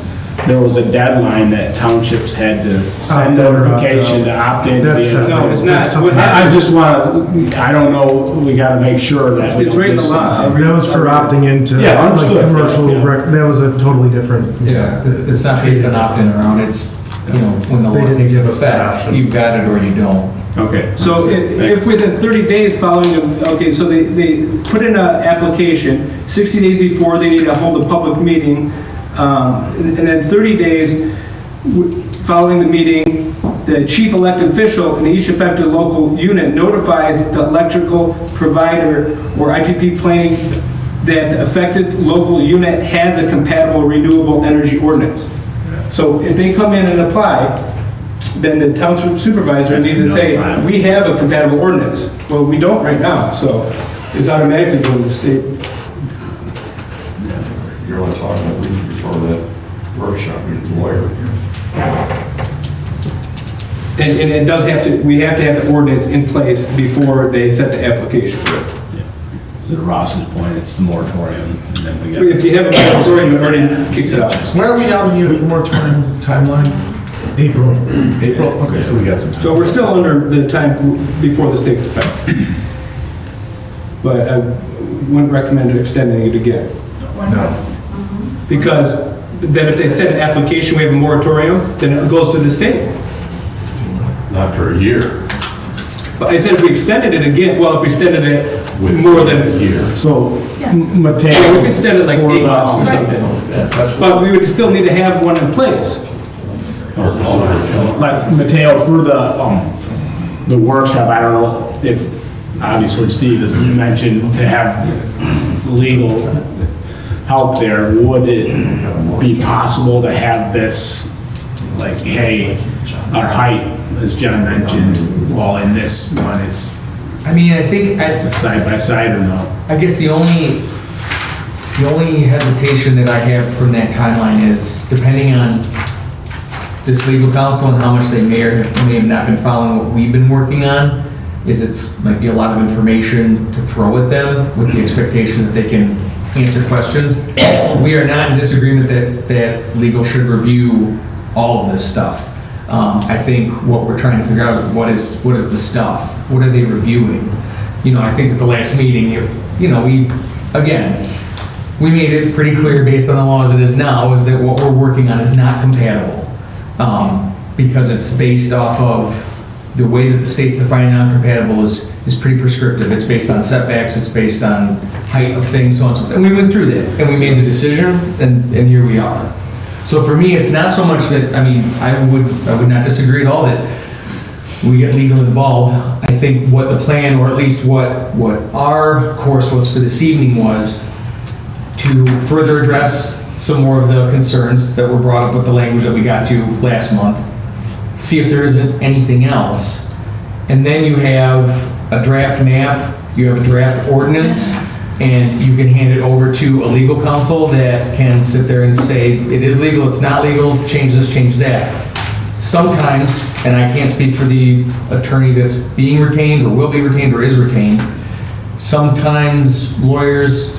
there was a deadline that townships had to send Opt in or opt notification to out. opt in. That's No, it's not. that's What something- I happens- just want to, I don't know, we got to make sure that we It's don't right in the just- law. That was for opting into, Yeah, like, understood. commercial, Yeah. that was a totally different. Yeah, it's not based on opt-in or out, it's, when the They law didn't takes give us that effect, option. you've got it or you don't. Okay. So if within 30 days following, so they put in an application, 60 days before, they need to hold a public meeting, and then 30 days following the meeting, the chief elected official in each affected local unit notifies the electrical provider or IPP planning that the affected local unit has a compatible renewable energy ordinance. So if they come in and apply, then the township supervisor needs to say, we have a compatible ordinance. Well, we don't right now, so it's automatically going to the state. You're only talking about weeks before that workshop, you're the lawyer. And it does have to, we have to have the ordinance in place before they set the application. To Ross's point, it's the moratorium, and then we got. If you have a moratorium, it already kicks it out. Where are we on the moratorium timeline? April. April? Okay, so we got some time. So we're still under the time before this takes effect. But I wouldn't recommend extending it again. No. Because then if they set an application, we have a moratorium, then it goes to the state. Not for a year. But I said if we extended it again, well, if we extended it With more than a year. So, Mateo. Yeah, we could extend it like for 8 the- months or something. But we would still need to have one in place. Let's, Mateo, for the workshop, I don't know if, obviously Steve has mentioned to have legal help there, would it be possible to have this, like, hey, our height, as John mentioned, well, in this one, it's I mean, I think, side by side or no? I guess the only hesitation that I have from that timeline is, depending on this legal counsel and how much they may or may have not been following what we've been working on, might be a lot of information to throw at them with the expectation that they can answer questions. We are not in disagreement that legal should review all of this stuff. I think what we're trying to figure out is what is the stuff? What are they reviewing? I think at the last meeting, we made it pretty clear based on the law as it is now, is that what we're working on is not compatible. Because it's based off of the way that the state's defining non-compatible is pretty prescriptive. It's based on setbacks, it's based on height of things, so on and so forth. And we went through that, and we made the decision, and here we are. So for me, it's not so much that, I would not disagree at all that we get legal involved. I think what the plan, or at least what our course was for this evening, was to further address some more of the concerns that were brought up with the language that we got to last month, see if there isn't anything else, and then you have a draft map, you have a draft ordinance, and you can hand it over to a legal counsel that can sit there and say, it is legal, it's not legal, change this, change that. Sometimes, and I can't speak for the attorney that's being retained, or will be retained, or is retained, sometimes lawyers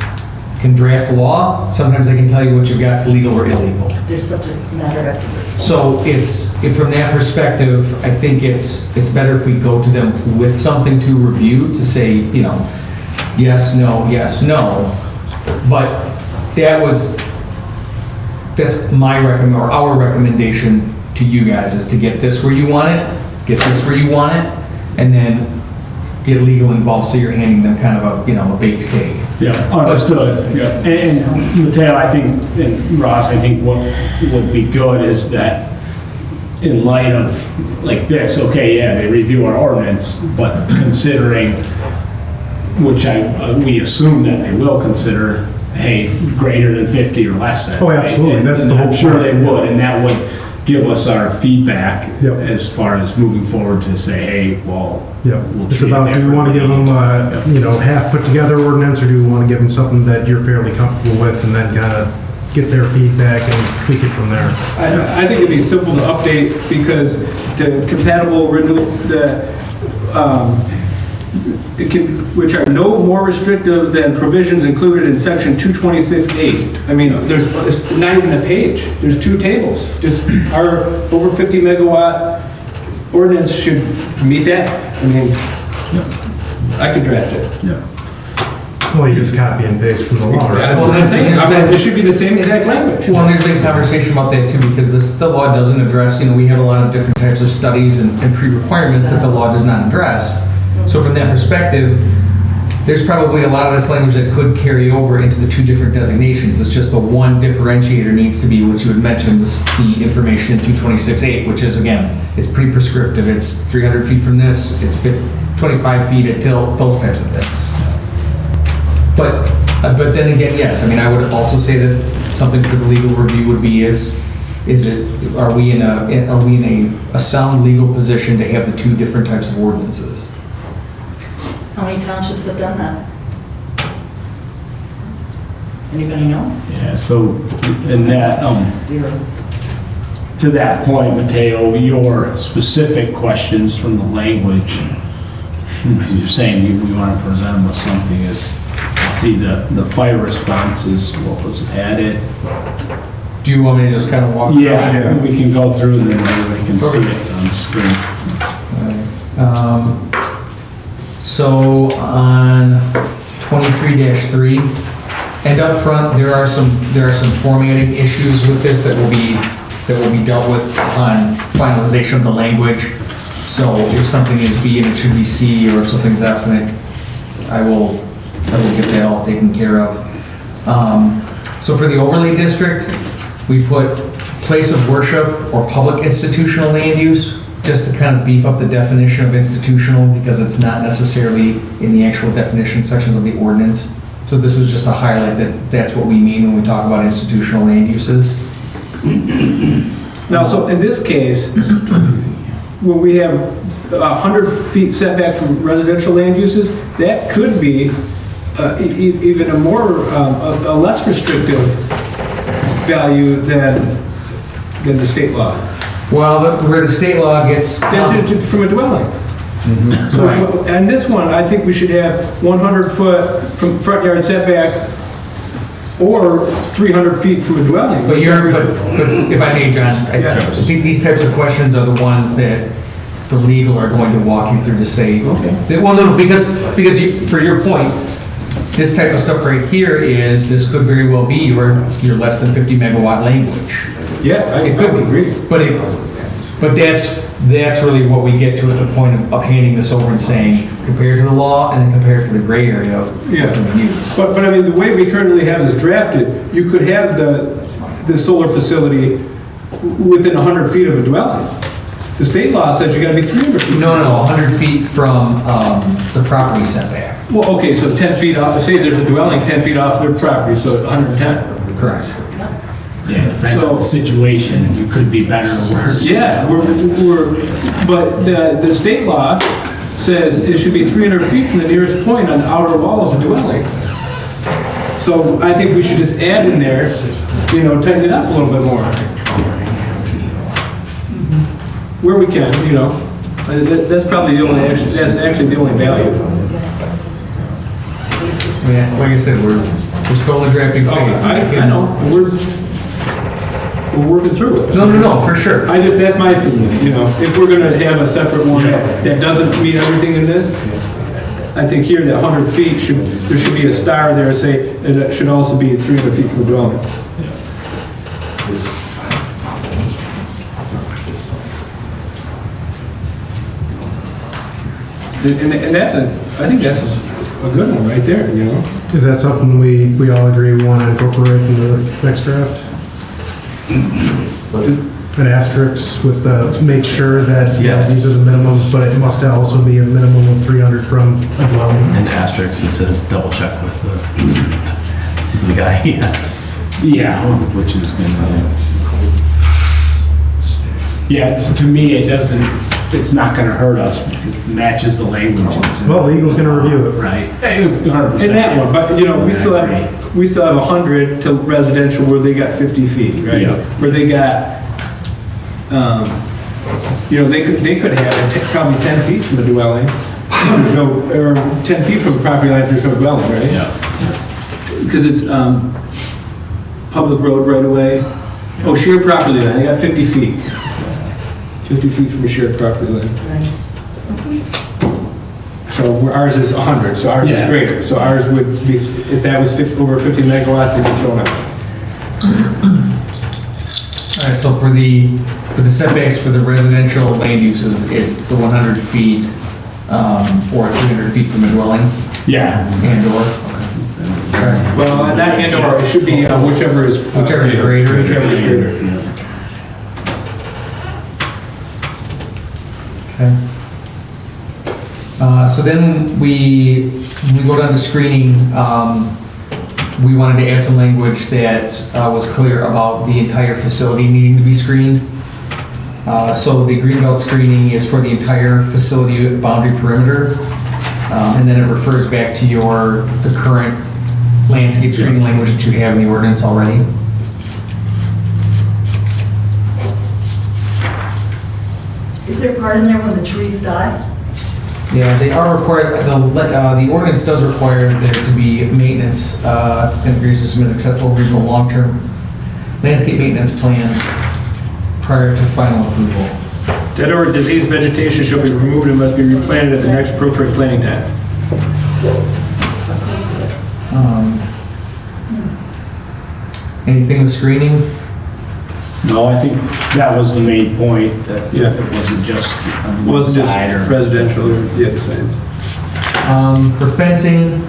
can draft law, sometimes they can tell you what you've got is legal or illegal. There's subject matter experts. So from that perspective, I think it's better if we go to them with something to review, to say, yes, no, yes, no. But that's our recommendation to you guys, is to get this where you want it, get this where you want it, and then get legal involved, so you're handing them kind of a baked cake. Yeah, understood. Yeah. And Mateo, I think, and Ross, I think what would be good is that in light of like this, okay, yeah, they review our ordinance, but considering, which we assume that they will consider, hey, greater than 50 or less than. Oh, absolutely. And, That's the whole I'm sure point. they would, and that would give us our feedback Yep. as far as moving forward to say, hey, well, Yeah, we'll it's treat it about, do you want to give them, differently. half put together ordinance, or do you want to give them something that you're fairly comfortable with, and then kind of get their feedback and tweak it from there? I think it'd be simple to update, because the compatible renewal, which are no more restrictive than provisions included in section 226A. It's not even a page. There's 2 tables. Just our over 50 megawatt ordinance should meet that. I could draft it. Well, you just copy and paste from the law, right? That's what I'm saying. It should be the same exact language. Well, there's been conversation about that too, because the law doesn't address, we have a lot of different types of studies and pre-requirements that the law does not address. So from that perspective, there's probably a lot of this language that could carry over into the 2 different designations. It's just the one differentiator needs to be what you had mentioned, the information in 226.8, which is, again, it's pretty prescriptive. It's 300 feet from this, it's 25 feet at tilt, those types of things. But then again, yes, I would also say that something for the legal review would be are we in a sound legal position to have the 2 different types of ordinances? How many townships have done that? Anybody know? Yeah, so in that, 0. to that point, Mateo, your specific questions from the language, you're saying we want to present them with something is, see the fire responses, what was added. Do you want me to just kind of walk through? Yeah, we can go through and then everybody can see it on the screen. So on 23-3, and up front, there are some formatting issues with this that will be dealt with on finalization of the language. So if something is B and it should be C, or if something's F and I will get that all taken care of. So for the overlay district, we put place of worship or public institutional land use, just to kind of beef up the definition of institutional, because it's not necessarily in the actual definition sections of the ordinance. So this was just a highlight that that's what we mean when we talk about institutional land uses. Now, so in this case, when we have 100 feet setback from residential land uses, that could be even a less restrictive value than the state law. Well, where the state law gets... From a dwelling. So, and this one, I think we should have 100 foot from front yard setback or 300 feet from a dwelling. But if I may, John, I think these types of questions are the ones that the legal are going to walk you through to say, well, no, because for your point, this type of stuff right here is, this could very well be your less than 50 megawatt language. Yeah, I could agree. But that's really what we get to at the point of handing this over and saying, compared to the law and then compared to the gray area. Yeah, but I mean, the way we currently have this drafted, you could have the solar facility within 100 feet of a dwelling. The state law says you gotta be 300 feet. No, 100 feet from the property setback. Well, okay, so 10 feet off, say there's a dwelling 10 feet off their property, so 110. Correct. Yeah, depends on the situation, you could be better or worse. Yeah, but the state law says it should be 300 feet from the nearest point on the outer wall of the dwelling. So I think we should just add in there, tighten it up a little bit more. Where we can, that's probably the only, that's actually the only value. Yeah, like I said, we're still in the drafting phase. I know, we're working through it. No, for sure. That's my opinion, if we're gonna have a separate one that doesn't mean everything in this, I think here that 100 feet there should be a star there and say it should also be 300 feet from the dwelling. And I think that's a good one right there, Is that something we all agree we want to incorporate in the next draft? An asterisk with make sure that these are the minimums, but it must also be a minimum of 300 from a dwelling. And the asterisk, it says double check with the guy. Yeah, which is gonna... Yeah, to me, it's not gonna hurt us, it matches the language. Well, legal's going to review it. Right. 100%. In that one, but we still have 100 to residential where they got 50 feet, right? Yeah. Where they got, they could have it probably 10 feet from the dwelling. There's or 10 feet from the property line if there's no dwelling, right? Yeah. Because it's public road right away. Oh, shared property line, they got 50 feet. 50 feet from a shared property line. Nice. So ours is 100, so ours is greater. So ours would be, if that was over 50 megawatts, they'd be thrown out. All right, so for the setbacks for the residential land uses, it's the 100 feet or 300 feet from the dwelling Yeah. and/or. Well, not and/or, it should be whichever is greater. Whichever is greater. Okay. So then we go down to screening. We wanted to add some language that was clear about the entire facility needing to be screened. So the greenbelt screening is for the entire facility boundary perimeter. And then it refers back to the current landscape screening language that you have in the ordinance already. Is there part in there when the trees die? Yeah, they are required, the ordinance does require there to be maintenance, and agrees to submit an acceptable reasonable long-term landscape maintenance plan prior to final approval. Dead or diseased vegetation shall be removed and must be replanted at the next appropriate planting time. Anything with screening? No, I think that was the main point, that it wasn't just on one Wasn't side just or... residential or the other side. For fencing,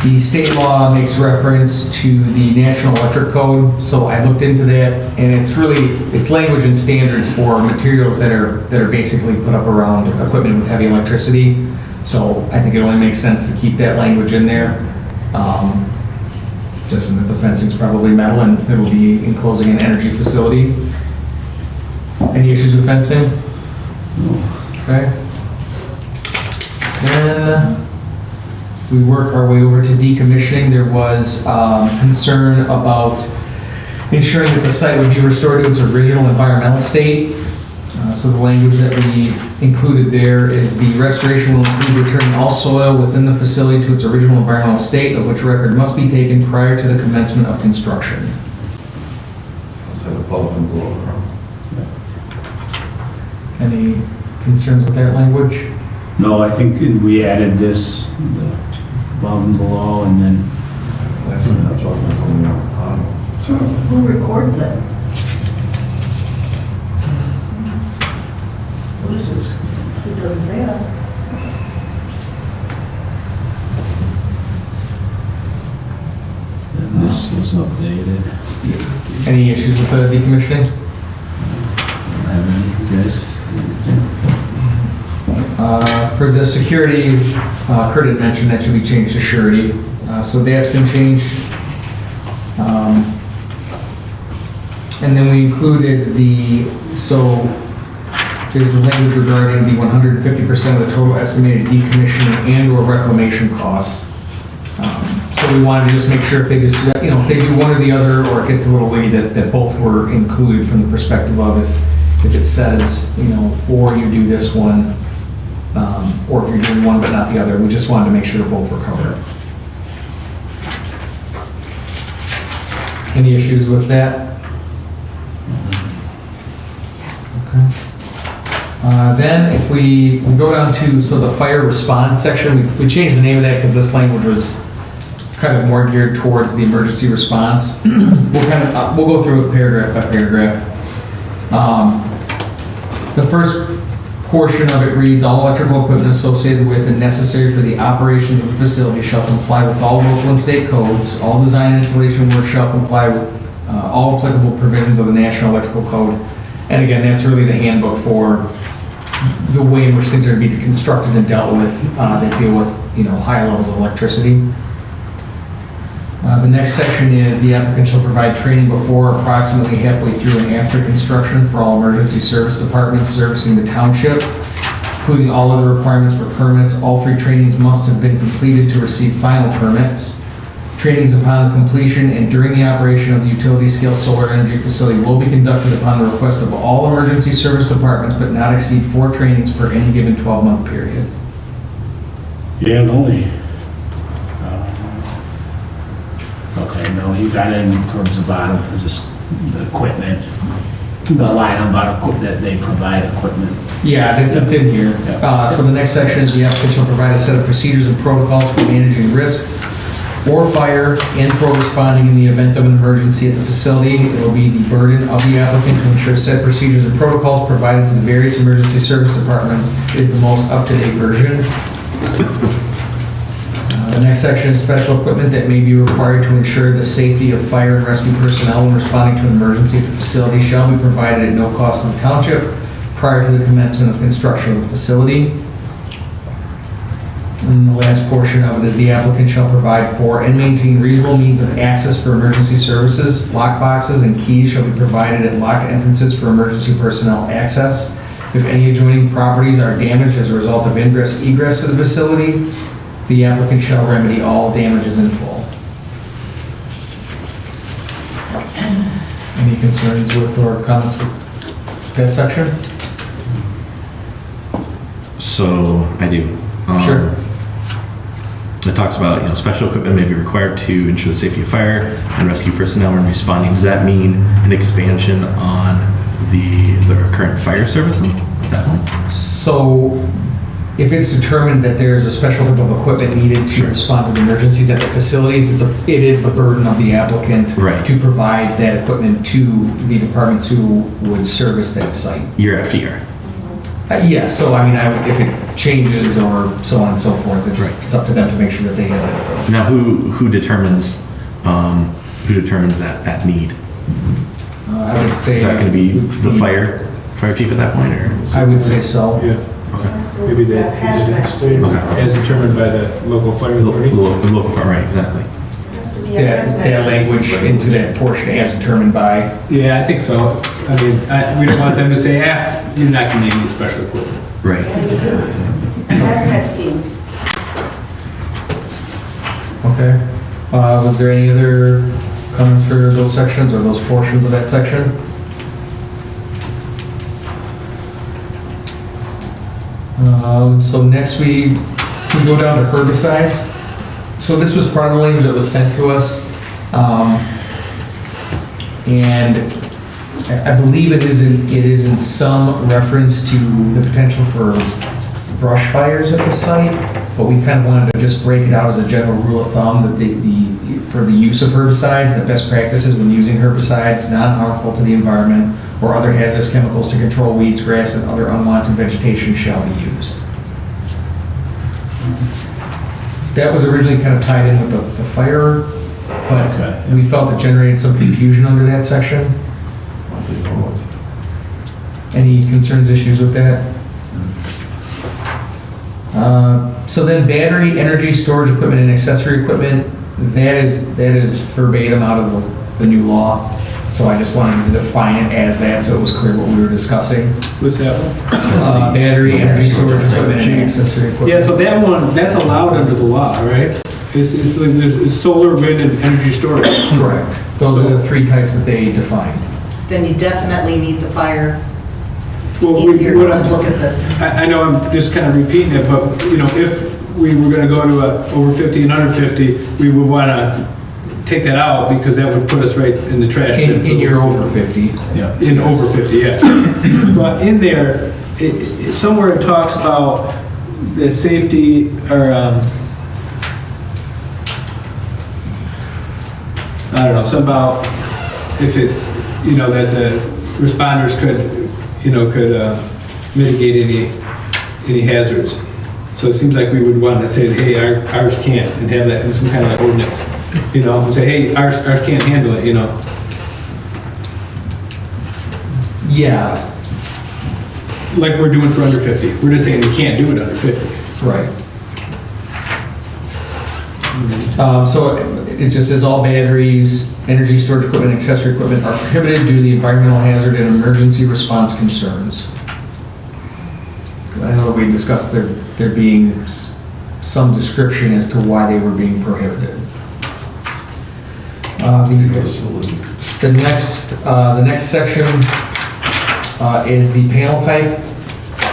the state law makes reference to the National Electric Code, so I looked into that, and it's language and standards for materials that are basically put up around equipment with heavy electricity. So I think it only makes sense to keep that language in there. Just in that the fencing's probably metal and it'll be enclosing an energy facility. Any issues with fencing? Okay. Then we work our way over to decommissioning. There was concern about ensuring that the site would be restored to its original environmental state. So the language that we included there is the restoration will include returning all soil within the facility to its original environmental state, of which record must be taken prior to the commencement of construction. Let's have a above and below. Any concerns with that language? No, I think we added this, the above and below, and then, That's what I'm Who records it? what is this? It doesn't say that. And this was updated. Any issues with the decommissioning? Yes. For the security, Kurt had mentioned that should be changed to surety. So that's been changed. And then we included there's the language regarding the 150% of the total estimated decommissioning and/or reclamation costs. So we wanted to just make sure if they just, if they do one or the other, or it gets a little weighty, that both were included from the perspective of if it says, or you do this one, or if you're doing one but not the other, we just wanted to make sure that both were covered. Any issues with that? Okay. Then if we go down to, the fire response section, we changed the name of that because this language was kind of more geared towards the emergency response. We'll go through it paragraph by paragraph. The first portion of it reads, all electrical equipment associated with and necessary for the operations of the facility shall comply with all local and state codes. All design and installation work shall comply with all applicable provisions of the National Electrical Code. And again, that's really the handbook for the way in which things are going to be constructed and dealt with that deal with, high levels of electricity. The next section is the applicant shall provide training before, approximately halfway through, and after construction for all emergency service departments servicing the township, including all other requirements for permits. All 3 trainings must have been completed to receive final permits. Trainings upon completion and during the operation of the utility-scale solar energy facility will be conducted upon the request of all emergency service departments, but not exceed 4 trainings per any given 12-month period. Yeah, and only. Okay, no, you got in towards the bottom, just the equipment, the line about that they provide equipment. Yeah, it's in here. So the next section is the applicant shall provide a set of procedures and protocols for managing risk or fire and for responding in the event of an emergency at the facility. It will be the burden of the applicant to ensure said procedures and protocols provided to the various emergency service departments is the most up-to-date version. The next section is special equipment that may be required to ensure the safety of fire and rescue personnel when responding to an emergency at the facility shall be provided at no cost to the township prior to the commencement of construction of the facility. And the last portion of it is the applicant shall provide for and maintain reasonable means of access for emergency services. Lock boxes and keys shall be provided at locked entrances for emergency personnel access. If any adjoining properties are damaged as a result of ingress/egress to the facility, the applicant shall remedy all damages in full. Any concerns with or comments with that section? So I do. Sure. It talks about, special equipment may be required to ensure the safety of fire and rescue personnel when responding. Does that mean an expansion on the current fire service at that point? So if it's determined that there's a special type of equipment needed to respond to emergencies at the facilities, it is the burden of the applicant to provide that equipment to the departments who would service that site. Year after year. Yes, so if it changes or so on and so forth, it's up to them to make sure that they have that. Now, who determines that need? I would say Is that going to be the fire chief at that point, or? I would say so. Yeah. maybe that, as determined by the local fire authority. Local, right, exactly. That language into that portion as determined by. Yeah, I think so. I mean, we don't want them to say, you're not gonna need any special equipment. Right. Okay. Was there any other comments for those sections or those portions of that section? So next we go down to herbicides. So this was part of the language that was sent to us. And I believe it is in some reference to the potential for brush fires at the site, but we kind of wanted to just break it out as a general rule of thumb that for the use of herbicides, the best practices when using herbicides, non-harmful to the environment or other hazardous chemicals to control weeds, grass, and other unwanted vegetation shall be used. That was originally kind of tied in with the fire, but we felt it generated some confusion under that section. Any concerns, issues with that? So then battery, energy storage equipment, and accessory equipment, that is verbatim out of the new law. So I just wanted to define it as that so it was clear what we were discussing. What's that one? Battery, energy storage equipment, and accessory equipment. Yeah, so that one, that's allowed under the law, right? It's like there's solar, wind, and energy storage. Correct. Those are the three types that they define. Then you definitely need the fire Well, in here to look at this. I know I'm just kind of repeating it, but, if we were gonna go to over 50 and under 50, we would wanna take that out because that would put us right in the trash bin. In your over 50. Yeah, in over 50, yeah. But in there, somewhere it talks about the safety or, I don't know, something about if it's, that the responders could mitigate any hazards. So it seems like we would want to say, hey, ours can't, and have that in some kind of ordinance, and say, hey, ours can't handle it, Yeah, like we're doing for under 50. We're just saying you can't do it under 50. right. So it just says all batteries, energy storage equipment, and accessory equipment are prohibited due to the environmental hazard and emergency response concerns. I know that we discussed there being some description as to why they were being prohibited. The next section is the panel type.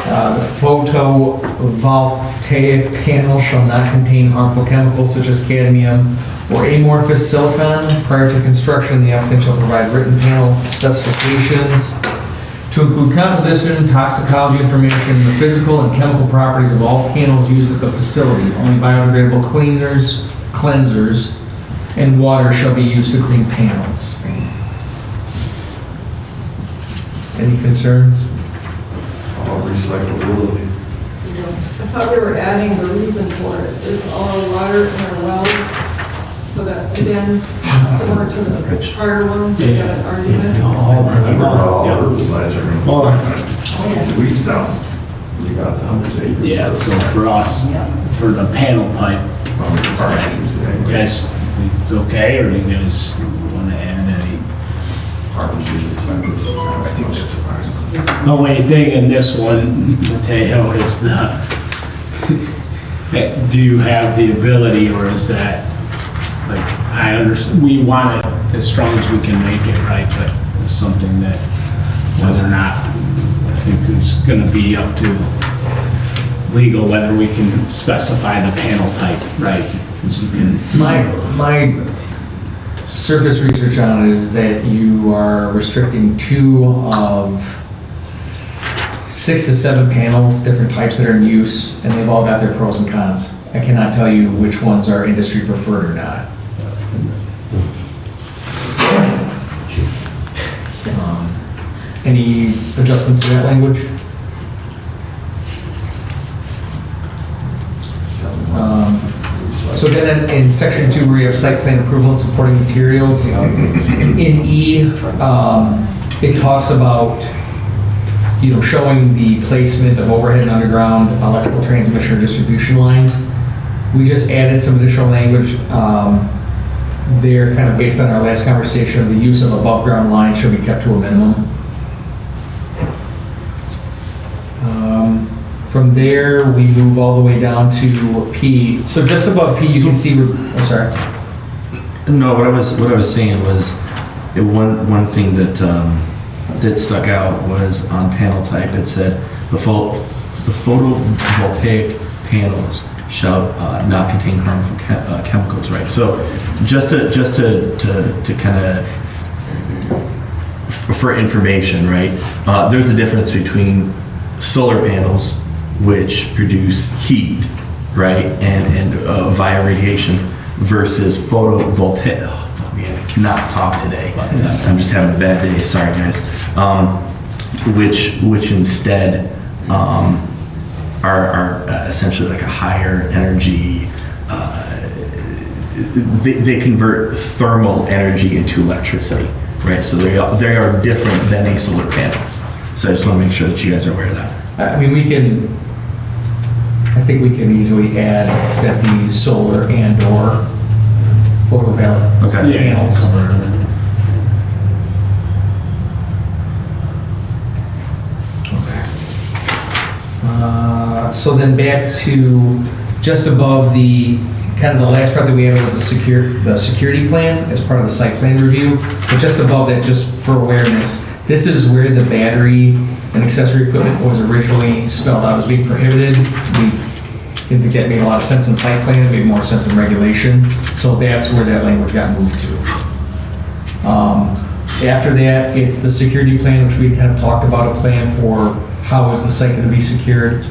The photovoltaic panel shall not contain harmful chemicals such as cadmium or amorphous silicon. Prior to construction, the applicant shall provide written panel specifications to include composition, toxicology information, the physical and chemical properties of all panels used at the facility. Only biodegradable cleansers, and water shall be used to clean panels. Any concerns? Recyclability. I thought we were adding the reason for it is all our water in our wells, so that, again, similar to the prior one, we got an argument. Herbicides are going to weeds down. You got hundreds of acres. Yeah, so for us, for the panel type, you guys think it's okay, or you guys want to add any? I think that's fine. The only thing in this one, Mateo, is do you have the ability, or is that, like, I understand, we want it as strong as we can make it, right, but it's something that, whether or not, I think it's gonna be up to legal whether we can specify the panel type, right? 'Cause you can. My surface research on it is that you are restricting 2 of 6 to 7 panels, different types that are in use, and they've all got their pros and cons. I cannot tell you which ones are industry preferred or not. Any adjustments to that language? So then in section 2, where you have site plan approval and supporting materials, in E, it talks about showing the placement of overhead and underground electrical transmission or distribution lines. We just added some additional language there, kind of based on our last conversation, of the use of above-ground lines should be kept to a minimum. From there, we move all the way down to P. So just above P, you can see, I'm sorry. No, what I was saying was, one thing that that stuck out was on panel type. It said the photovoltaic panels shall not contain harmful chemicals. Right. So just to kind of for information, right? There's a difference between solar panels, which produce heat, right, and via radiation, versus photovoltaic. Oh, man, I cannot talk today. I'm just having a bad day. Sorry, guys. Which instead are essentially like a higher energy. They convert thermal energy into electricity, right? So they are different than a solar panel. So I just want to make sure that you guys are aware of that. I mean, I think we can easily add that the solar and/or photovoltaic panels. So then back to just above the, kind of the last part that we had was the security plan as part of the site plan review. But just above that, just for awareness, this is where the battery and accessory equipment was originally spelled out as being prohibited. We didn't think that made a lot of sense in site plan, it made more sense in regulation. So that's where that language got moved to. After that, it's the security plan, which we kind of talked about, a plan for how is the site going to be secured.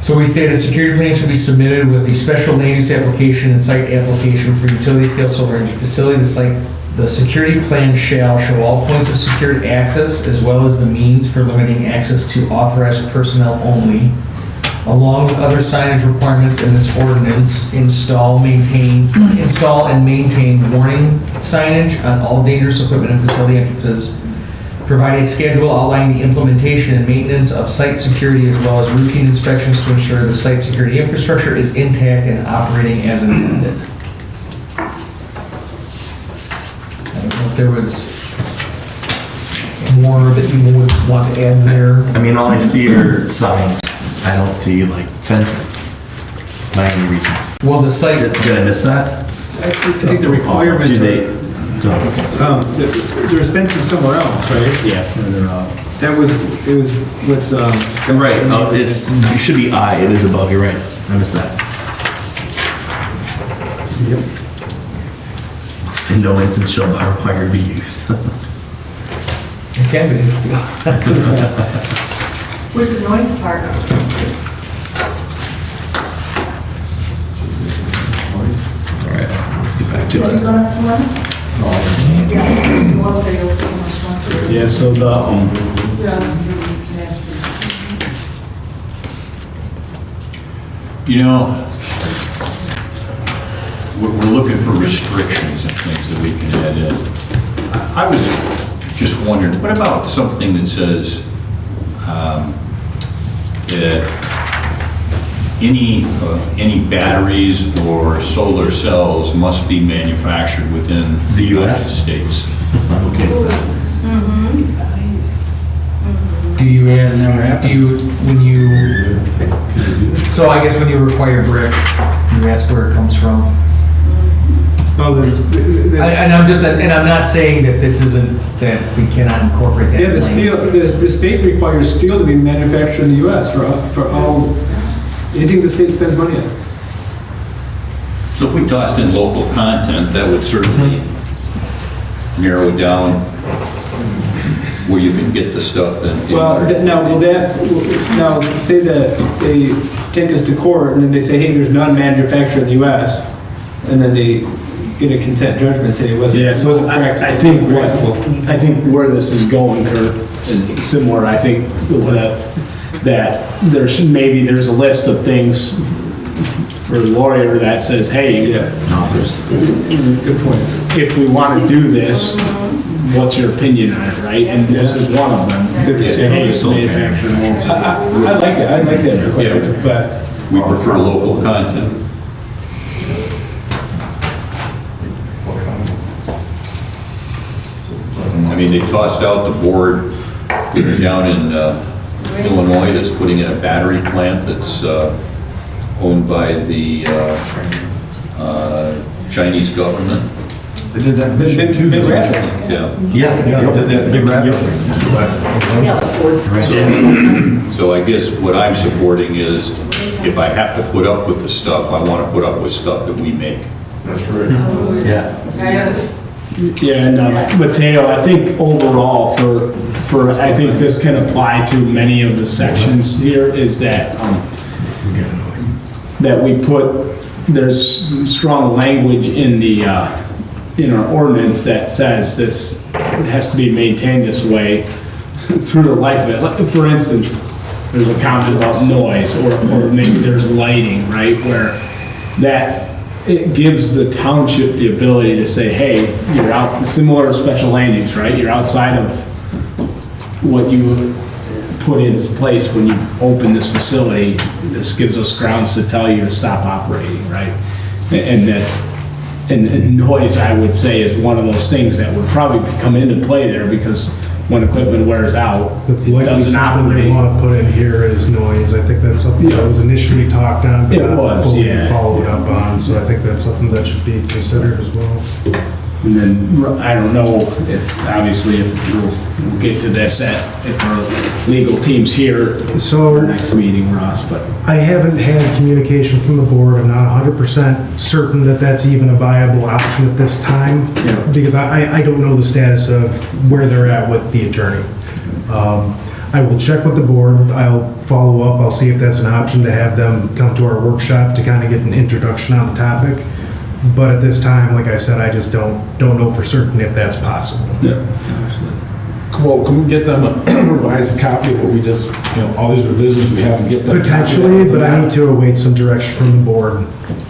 So we stated a security plan should be submitted with the special land use application and site application for utility scale solar energy facility. The security plan shall show all points of secured access as well as the means for limiting access to authorized personnel only, along with other signage requirements in this ordinance. Install and maintain warning signage on all dangerous equipment and facility entrances. Provide a schedule outlining the implementation and maintenance of site security as well as routine inspections to ensure the site security infrastructure is intact and operating as intended. I don't know if there was more that you would want to add there. I mean, all I see are signs. I don't see like fencing. By any reason. Well, the site. Did I miss that? I think the requirements are, there's fencing somewhere else, right? Yeah, further up. It was what's, Right, it should be I, it is above, you're right. I missed that. Yep. In no instance shall by required be used. It can be. Where's the noise part? All right, let's get back to Are you it. going up to 11? Yeah, you want to you'll see how much noise there is. Yeah, so the, You know, we're looking for restrictions and things that we can add in. I was just wondering, what about something that says that any batteries or solar cells must be manufactured within the United States? Okay. Do you ask, so I guess when you require brick, you ask where it comes from? oh, And I'm not saying that this isn't, that we cannot incorporate that. yeah, the language. steel, the state requires steel to be manufactured in the US for all, anything the state spends money on. So if we tossed in local content, that would certainly narrow it down where you can get the stuff that. Well, now, say that they take us to court and then they say, hey, there's none manufactured in the US, and then they get a consent judgment saying it wasn't. yeah, so I think where this is going, Kurt, is similar. I think that there's a list of things for the lawyer that says, hey, Yeah, No, there's, good point. if we want to do this, what's your opinion on it, right? And this is one of them. Say, hey, it's manufactured homes. I like it, I like that, but We prefer local content. I mean, they tossed out the board down in Illinois that's putting in a battery plant that's owned by the Chinese government. They did that mission too. Big Rapids. Yeah. Yeah. They did that Big Rapids. So I guess what I'm supporting is if I have to put up with the stuff, I want to put up with stuff that we make. That's right. Yeah. Yes. Yeah, and Mateo, I think overall I think this can apply to many of the sections here, is that, that we put, there's strong language in the, in our ordinance that says this has to be maintained this way through the life of it. Like, for instance, there's a comment about noise, or maybe there's lighting, right, where that, it gives the township the ability to say, hey, you're out, similar to special land use, right? You're outside of what you put in place when you open this facility. This gives us grounds to tell you to stop operating, right? And that, and noise, I would say, is one of those things that would probably come into play there, because when equipment wears out, That's it likely doesn't something we operate. want to put in here is noise. I think that's something that was initially talked on, but It not was, fully yeah. followed up on. So I think that's something that should be considered as well. And then, I don't know if, obviously, if we'll get to this if our legal team's here So- for our next meeting, Ross, but. I haven't had communication from the board. I'm not 100% certain that that's even a viable option at this time, Yeah. because I don't know the status of where they're at with the attorney. I will check with the board. I'll follow up. I'll see if that's an option to have them come to our workshop to kind of get an introduction on the topic. But at this time, like I said, I just don't know for certain if that's possible. Well, can we get them a revised copy of what we just, all these revisions we have and get them? Potentially, but I need to await some direction from the board.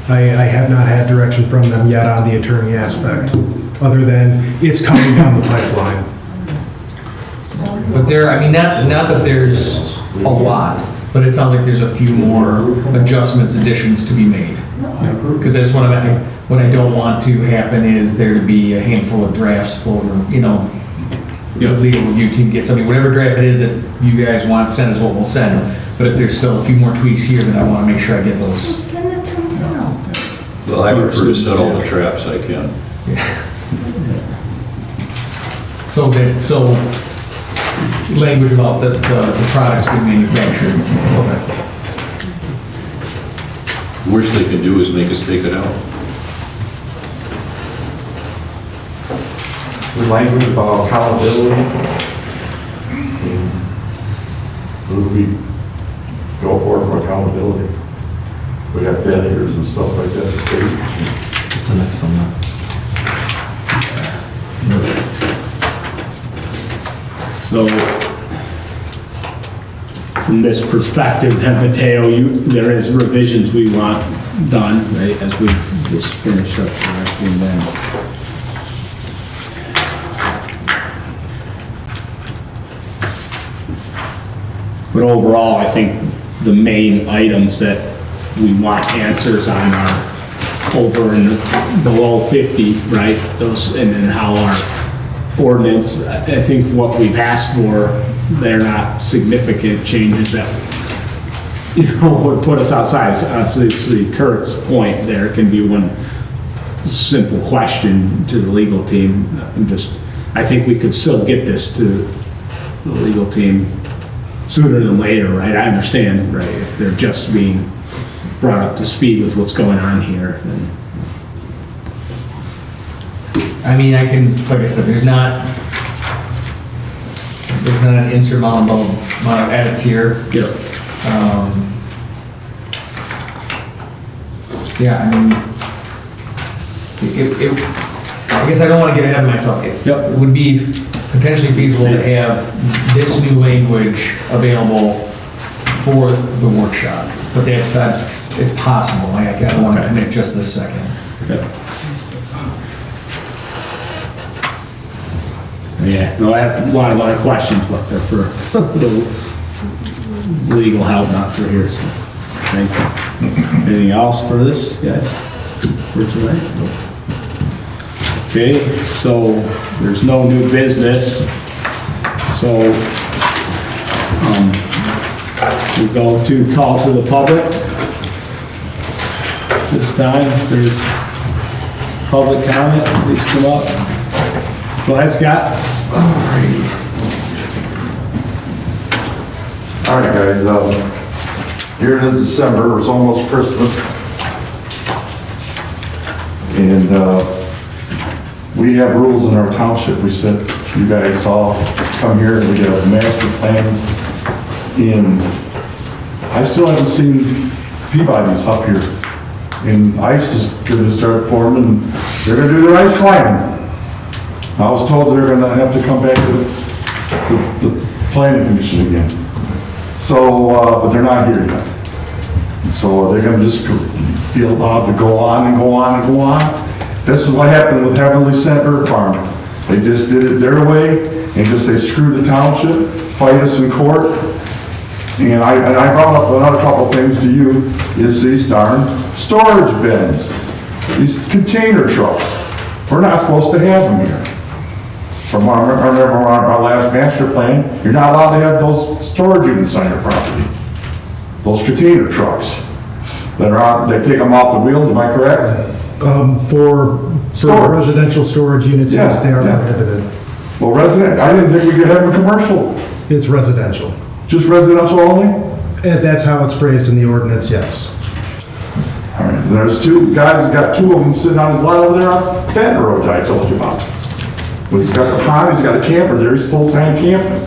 I have not had direction from them yet on the attorney aspect, other than it's coming down the pipeline. But there, I mean, not that there's a lot, but it sounds like there's a few more adjustments, additions to be made. Because I just want to, what I don't want to happen is there to be a handful of drafts floating, the legal review team gets, whatever draft it is that you guys want, send is what we'll send. But if there's still a few more tweaks here, then I want to make sure I get those. Send it to me now. Well, I prefer to set all the traps I can. So language about the products being manufactured. Okay. Worst they can do is make us take it out. The language about accountability. Would we go for accountability? We have failures and stuff like that to state. What's the next one? So, from this perspective, then, Mateo, there is revisions we want done, right, as we just finished up correcting them. But overall, I think the main items that we want answers on are over and below 50, right? Those, and then how our ordinance, I think what we've asked for, they're not significant changes that, would put us outside. So obviously, Kurt's point there can be one simple question to the legal team. I think we could still get this to the legal team sooner than later, right? I understand, right, if they're just being brought up to speed with what's going on here, then. I mean, I can, like I said, there's not an insurmountable amount of edits here. Yeah, I mean, I guess I don't want to get ahead of myself. It would be potentially feasible to have this new language available for the workshop. But that said, it's possible. I don't want to commit just this second. Yeah, no, I have a lot of questions for the legal help, not for here, so, thank you. Anything else for this, guys, for tonight? Okay, so there's no new business, so, we go to call to the public. This time, if there's public comment, please come up. Go ahead, Scott. All right, guys, here it is December, it's almost Christmas. And we have rules in our township, we said, you guys all come here and we have master plans. And I still haven't seen Peabody's up here. And ice is gonna start forming, they're gonna do their ice climbing. I was told they're gonna have to come back to the planning commission again. So, but they're not here yet. So they're gonna just be allowed to go on and go on and go on. This is what happened with Heavenly Scent Earth Farm. They just did it their way and just they screwed the township, fight us in court. And I brought up another couple things to you, is these darn storage bins, these container trucks. We're not supposed to have them here. From our last master plan, you're not allowed to have those storage units on your property. Those container trucks that are on, they take them off the wheels, am I correct? For residential storage units, yes, they are prohibited. Well, resident, I didn't think we could have a commercial. It's residential. Just residential only? And that's how it's phrased in the ordinance, yes. All right, there's two guys, got two of them sitting on his lot over there on Fenton Road that I told you about. Well, he's got the pond, he's got a camper there, he's full-time camping.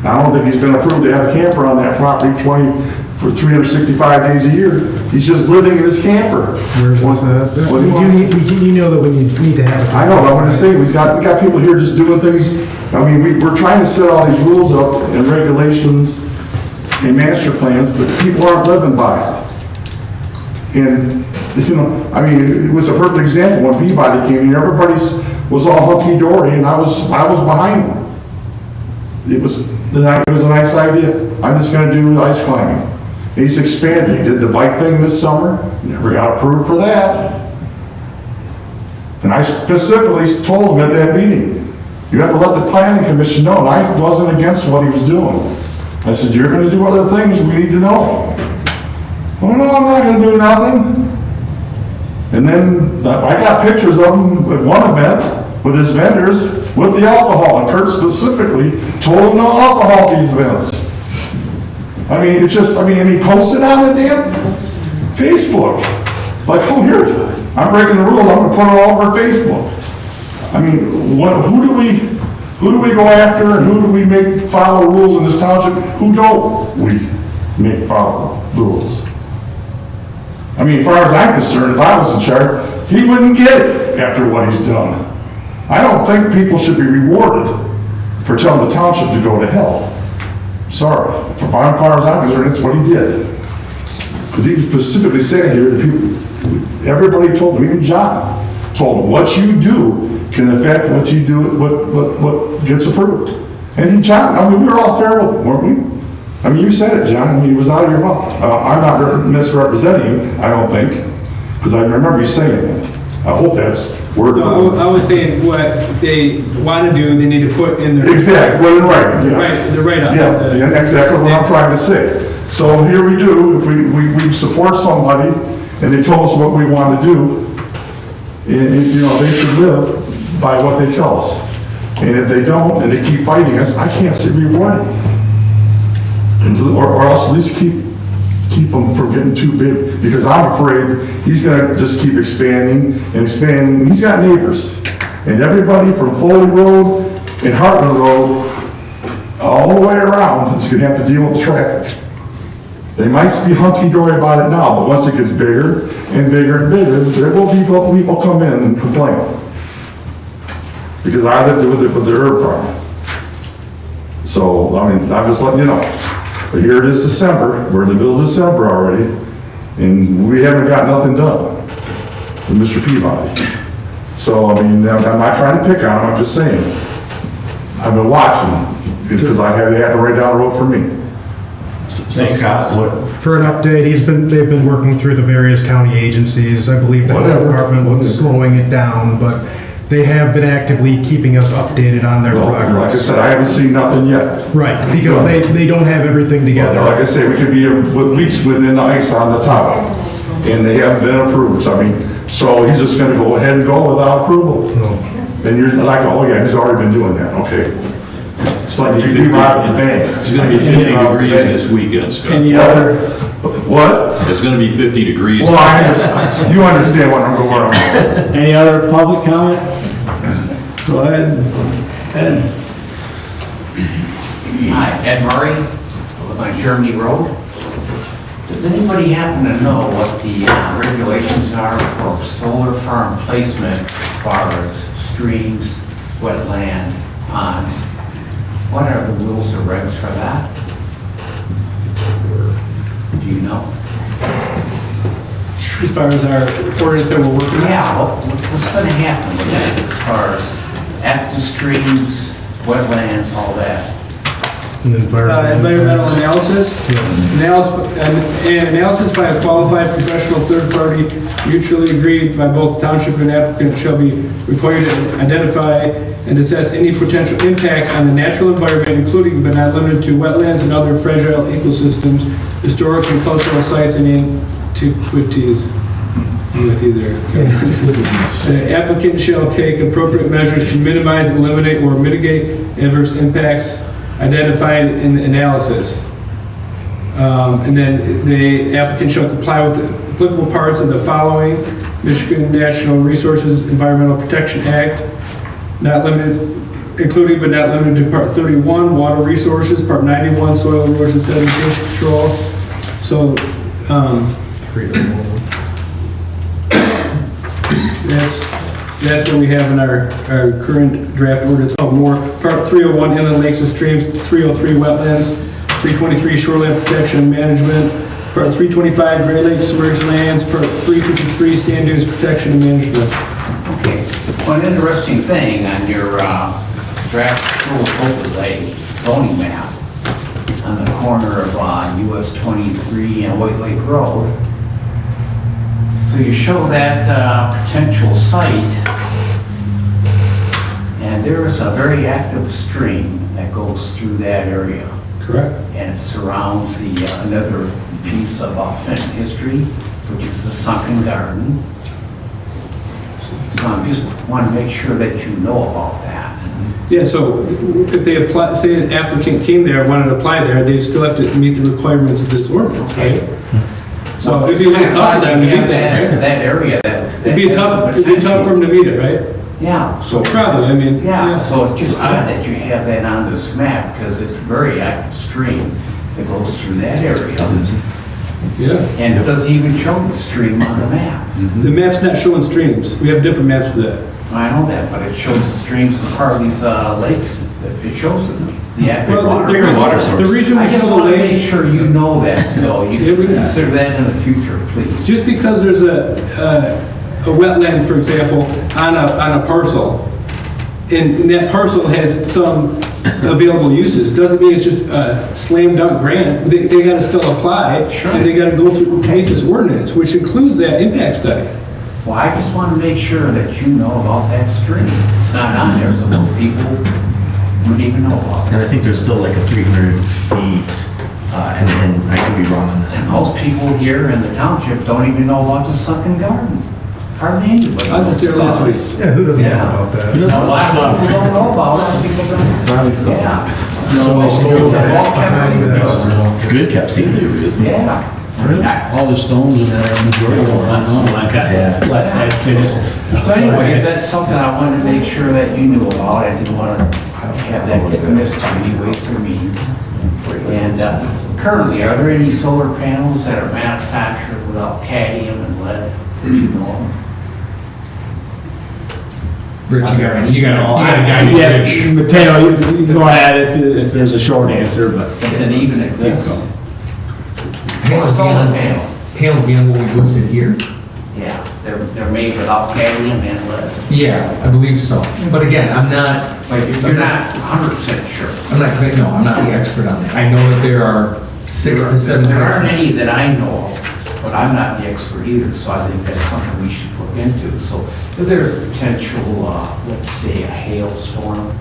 I don't think he's been approved to have a camper on that property for 365 days a year. He's just living in his camper. Where's this at? You know that we need to have it. I know, I want to say, we got people here just doing things. I mean, we're trying to set all these rules up and regulations and master plans, but people aren't living by it. And, you know, I mean, it was a perfect example when Peabody came here, everybody was all hunky-dory and I was behind them. It was a nice idea. I'm just gonna do ice climbing. He's expanded. He did the bike thing this summer, never got approved for that. And I specifically told him at that meeting, you have to let the planning commission know, and I wasn't against what he was doing. I said, you're gonna do other things we need to know. Well, no, I'm not gonna do nothing. And then I got pictures of him at one event with his vendors with the alcohol, and Kurt specifically told him no alcohol at these events. I mean, it's just, and he posted on the damn Facebook. Like, oh, here, I'm breaking the rules, I'm gonna put it all over Facebook. I mean, who do we go after, and who do we make follow rules in this township? Who don't we make follow rules? I mean, as far as I'm concerned, if I was in charge, he wouldn't get it after what he's done. I don't think people should be rewarded for telling the township to go to hell. Sorry. As far as I'm concerned, it's what he did. Because he specifically said here that people, everybody told him, even John, told him, what you do can affect what you do, what gets approved. And John, I mean, we were all fair with him, weren't we? I mean, you said it, John. I mean, it was out of your mouth. I'm not misrepresenting you, I don't think, because I remember you saying that. I hope that's word for word. I was saying what they want to do, they need to put in their... Exactly, put it in writing, yeah. Right, the write-up. Yeah, exactly what I'm trying to say. So here we do, if we support somebody, and they tell us what we want to do, and, you know, they should live by what they tell us. And if they don't, and they keep fighting us, I can't sit rewarding. Or else at least keep them from getting too big, because I'm afraid he's gonna just keep expanding and expanding. He's got neighbors, and everybody from Foley Road and Heartland Road, all the way around, is gonna have to deal with the traffic. They might be hunky-dory about it now, but once it gets bigger and bigger and bigger, there will be people come in and complain. Because I lived with the herb farm. So, I mean, I'm just letting you know. But here it is December, we're in the middle of December already, and we haven't got nothing done with Mr. Peabody. So, I mean, I'm not trying to pick on him, I'm just saying. I've been watching, because they had to write down a road for me. So Scott, what, For an update, they've been working through the various county agencies. I believe the health Whatever. department was slowing it down, but they have been actively keeping us updated on their Well, like I progress. said, I haven't seen nothing yet. Right, because they don't have everything together. Like I say, we could be with weeks within the ice on the top, and they haven't been approved, I mean, so he's just gonna go ahead and go without approval. No. And you're like, oh yeah, he's already been doing that, okay. It's like you robbed the bank. It's gonna be 50 degrees this weekend, Scott. Any other, What? It's gonna be 50 degrees. Well, you understand what I'm going on. any other public comment? Go ahead. Ed? Hi, Ed Murray, I live on Germany Road. Does anybody happen to know what the regulations are for solar farm placement as far as streams, wetland, ponds? What are the rules or regs for that? Do you know? As far as our ordinance that we're working on? Yeah, what's going to happen with that as far as active streams, wetlands, all that? An Environmental analysis. Analysis by a qualified professional third party mutually agreed by both township and applicant shall be required to identify and assess any potential impacts on the natural environment, including but not limited to wetlands and other fragile ecosystems, historic and cultural sites, and antiquities. I'm with you there. The applicant shall take appropriate measures to minimize, eliminate, or mitigate adverse impacts identified in the analysis. And then the applicant shall comply with the applicable parts of the following: Michigan National Resources Environmental Protection Act, not limited, including but not limited to Part 31, Water Resources, Part 91, Soil Erosion Sedimentation Control. So, that's what we have in our current draft ordinance. Oh, more, Part 301, Inland Lakes and Streams, 303, Wetlands, 323, Shoreline Protection and Management, Part 325, Great Lakes Submerged Lands, Part 353, Sand Dunes Protection and Management. Okay, one interesting thing on your draft rules overlay zoning map on the corner of US 23 and White Lake Road. So you show that potential site, and there is a very active stream that goes through that area. Correct. And it surrounds another piece of Fenton history, which is the sunken garden. So I just want to make sure that you know about that. Yeah, so if they apply, say an applicant came there, wanted to apply there, they still have to meet the requirements of this ordinance, right? So it'd be a little tough for them to meet that, right? That area, It'd be tough for them to meet it, right? Yeah, so. Probably, I mean. Yeah, so it's just odd that you have that on this map, because it's a very active stream that goes through that area. Yeah. And it doesn't even show the stream on the map. The map's not showing streams. We have different maps for that. I know that, but it shows the streams and part of these lakes. It shows the active Well, water. the reason we I just show the want to make lakes, sure you know that, so you Yeah, we can can. consider that in the future, please. just because there's a wetland, for example, on a parcel, and that parcel has some available uses, doesn't mean it's just a slam dunk grant. They got to still apply, Sure. and they got to go through, meet this ordinance, which includes that impact study. Well, I just want to make sure that you know about that stream. It's not on there, so most people wouldn't even know about it. and I think there's still like a 300 feet, and I could be wrong on this. And most people here in the township don't even know about the sunken garden. Hardly anybody. I was just there last week. Yeah, who doesn't know Yeah. about that? A lot of people don't know about it. People don't. Finally saw it. Yeah. So, it's all kept secret. It's good kept secret. Yeah. All the stones in there, majority of them, Like I finished. So anyways, that's something I wanted to make sure that you knew about. I didn't want to have that get missed in any ways or means. And currently, are there any solar panels that are manufactured without cadmium and lead? Do you know of? Rich, you got a guy named Yeah, Rich. Mateo, you can go ahead if there's a short answer, but. Does it even exist? Panels Solar beyond, panel. panels beyond what we've listed here. Yeah. they're made without cadmium and lead. Yeah, I believe so. But again, I'm not, Like, you're not 100% sure. I'm not the expert on that. I know that there are 6 to 7 There aren't types. any that I know of, but I'm not the expert either, so I think that's something we should look into. So if there's a potential, let's say, a hailstorm,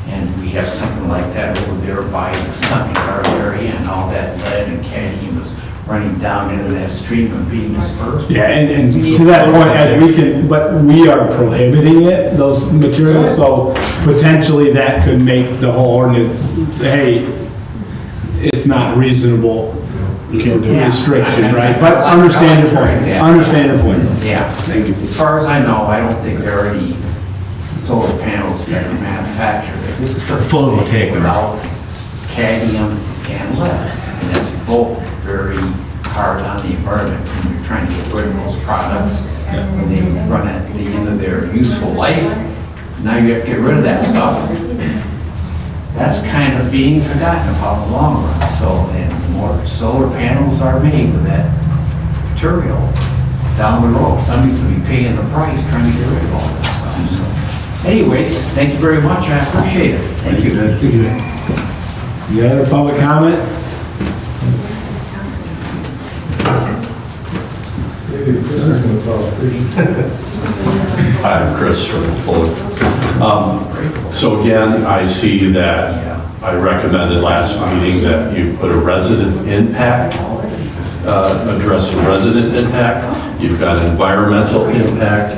and we have something like that over there by the Sunny Yard area, and all that lead and cadmium is running down into that stream and being dispersed. Yeah, and to that point, Ed, but we are prohibiting it, those materials, so potentially that could make the whole ordinance, say, hey, it's not reasonable You can't do Yeah. restriction, right? But understand your point, understand your point. Yeah, as far as I know, I don't think there are any solar panels that are manufactured. They're just Photovoltaic, they're not. without cadmium and lead. And that's both very hard on the environment when you're trying to get rid of those products. When they run at the end of their useful life, now you have to get rid of that stuff. That's kind of being forgotten about in the long run. So, and more solar panels are made with that material down the road. Somebody's going to be paying the price trying to get rid of all that stuff. So, anyways, thank you very much. I appreciate it. Thank you. You have a public comment? Hi, I'm Chris from Fuller. So again, I see that I recommended last meeting that you put a resident impact, address the resident impact. You've got environmental impact,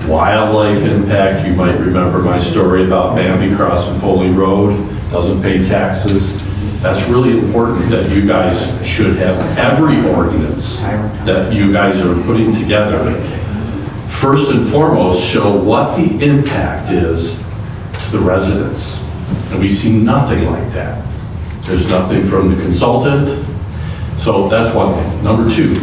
wildlife impact. You might remember my story about Bambi crossing Foley Road, doesn't pay taxes. That's really important that you guys should have every ordinance that you guys are putting together. First and foremost, show what the impact is to the residents. And we see nothing like that. There's nothing from the consultant. So that's one thing. Number two,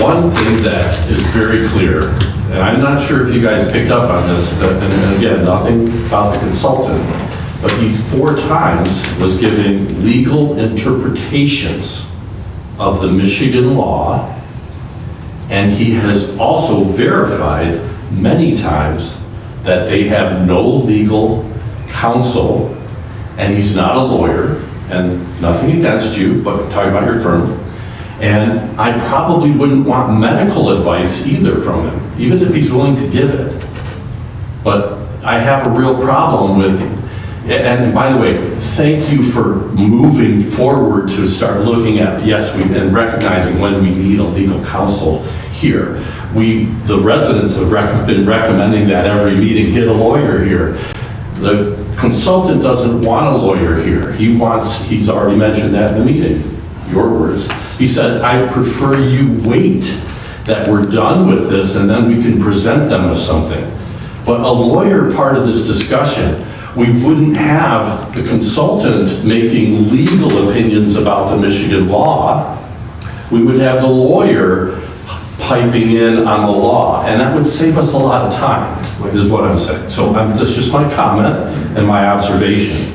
one thing that is very clear, and I'm not sure if you guys picked up on this, but, and again, nothing about the consultant, but he 4 times was giving legal interpretations of the Michigan law, and he has also verified many times that they have no legal counsel, and he's not a lawyer, and nothing against you, but talking about your firm. And I probably wouldn't want medical advice either from him, even if he's willing to give it. But I have a real problem with, and by the way, thank you for moving forward to start looking at, yes, and recognizing when we need a legal counsel here. The residents have been recommending that every meeting, get a lawyer here. The consultant doesn't want a lawyer here. He's already mentioned that in the meeting, your words. He said, I prefer you wait that we're done with this and then we can present them with something. But a lawyer part of this discussion, we wouldn't have the consultant making legal opinions about the Michigan law. We would have the lawyer piping in on the law, and that would save us a lot of time, is what I'm saying. So that's just my comment and my observation.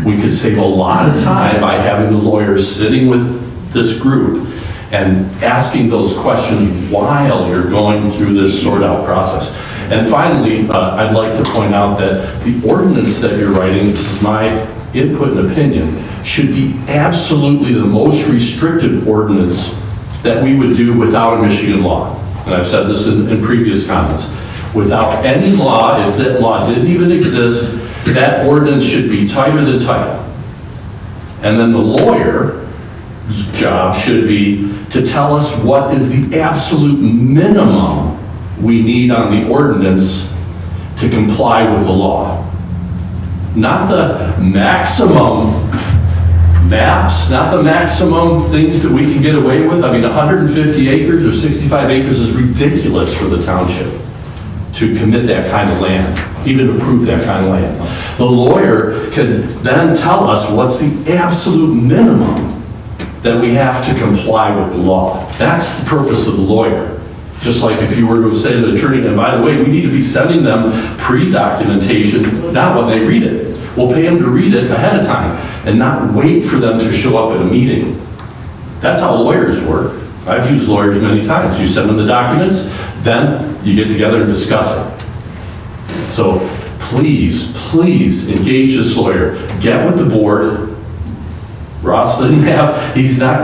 We could save a lot of time by having the lawyers sitting with this group and asking those questions while you're going through this sort-out process. And finally, I'd like to point out that the ordinance that you're writing, this is my input and opinion, should be absolutely the most restrictive ordinance that we would do without a Michigan law. And I've said this in previous comments. Without any law, if that law didn't even exist, that ordinance should be tighter than tight. And then the lawyer's job should be to tell us what is the absolute minimum we need on the ordinance to comply with the law. Not the maximum maps, not the maximum things that we can get away with. I mean, 150 acres or 65 acres is ridiculous for the township to commit that kind of land, even approve that kind of land. The lawyer can then tell us what's the absolute minimum that we have to comply with the law. That's the purpose of the lawyer. Just like if you were to say to an attorney, and by the way, we need to be sending them pre-documentation, not when they read it. We'll pay them to read it ahead of time and not wait for them to show up at a meeting. That's how lawyers work. I've used lawyers many times. You send them the documents, then you get together and discuss it. So please, please engage this lawyer. Get with the board. Ross he's not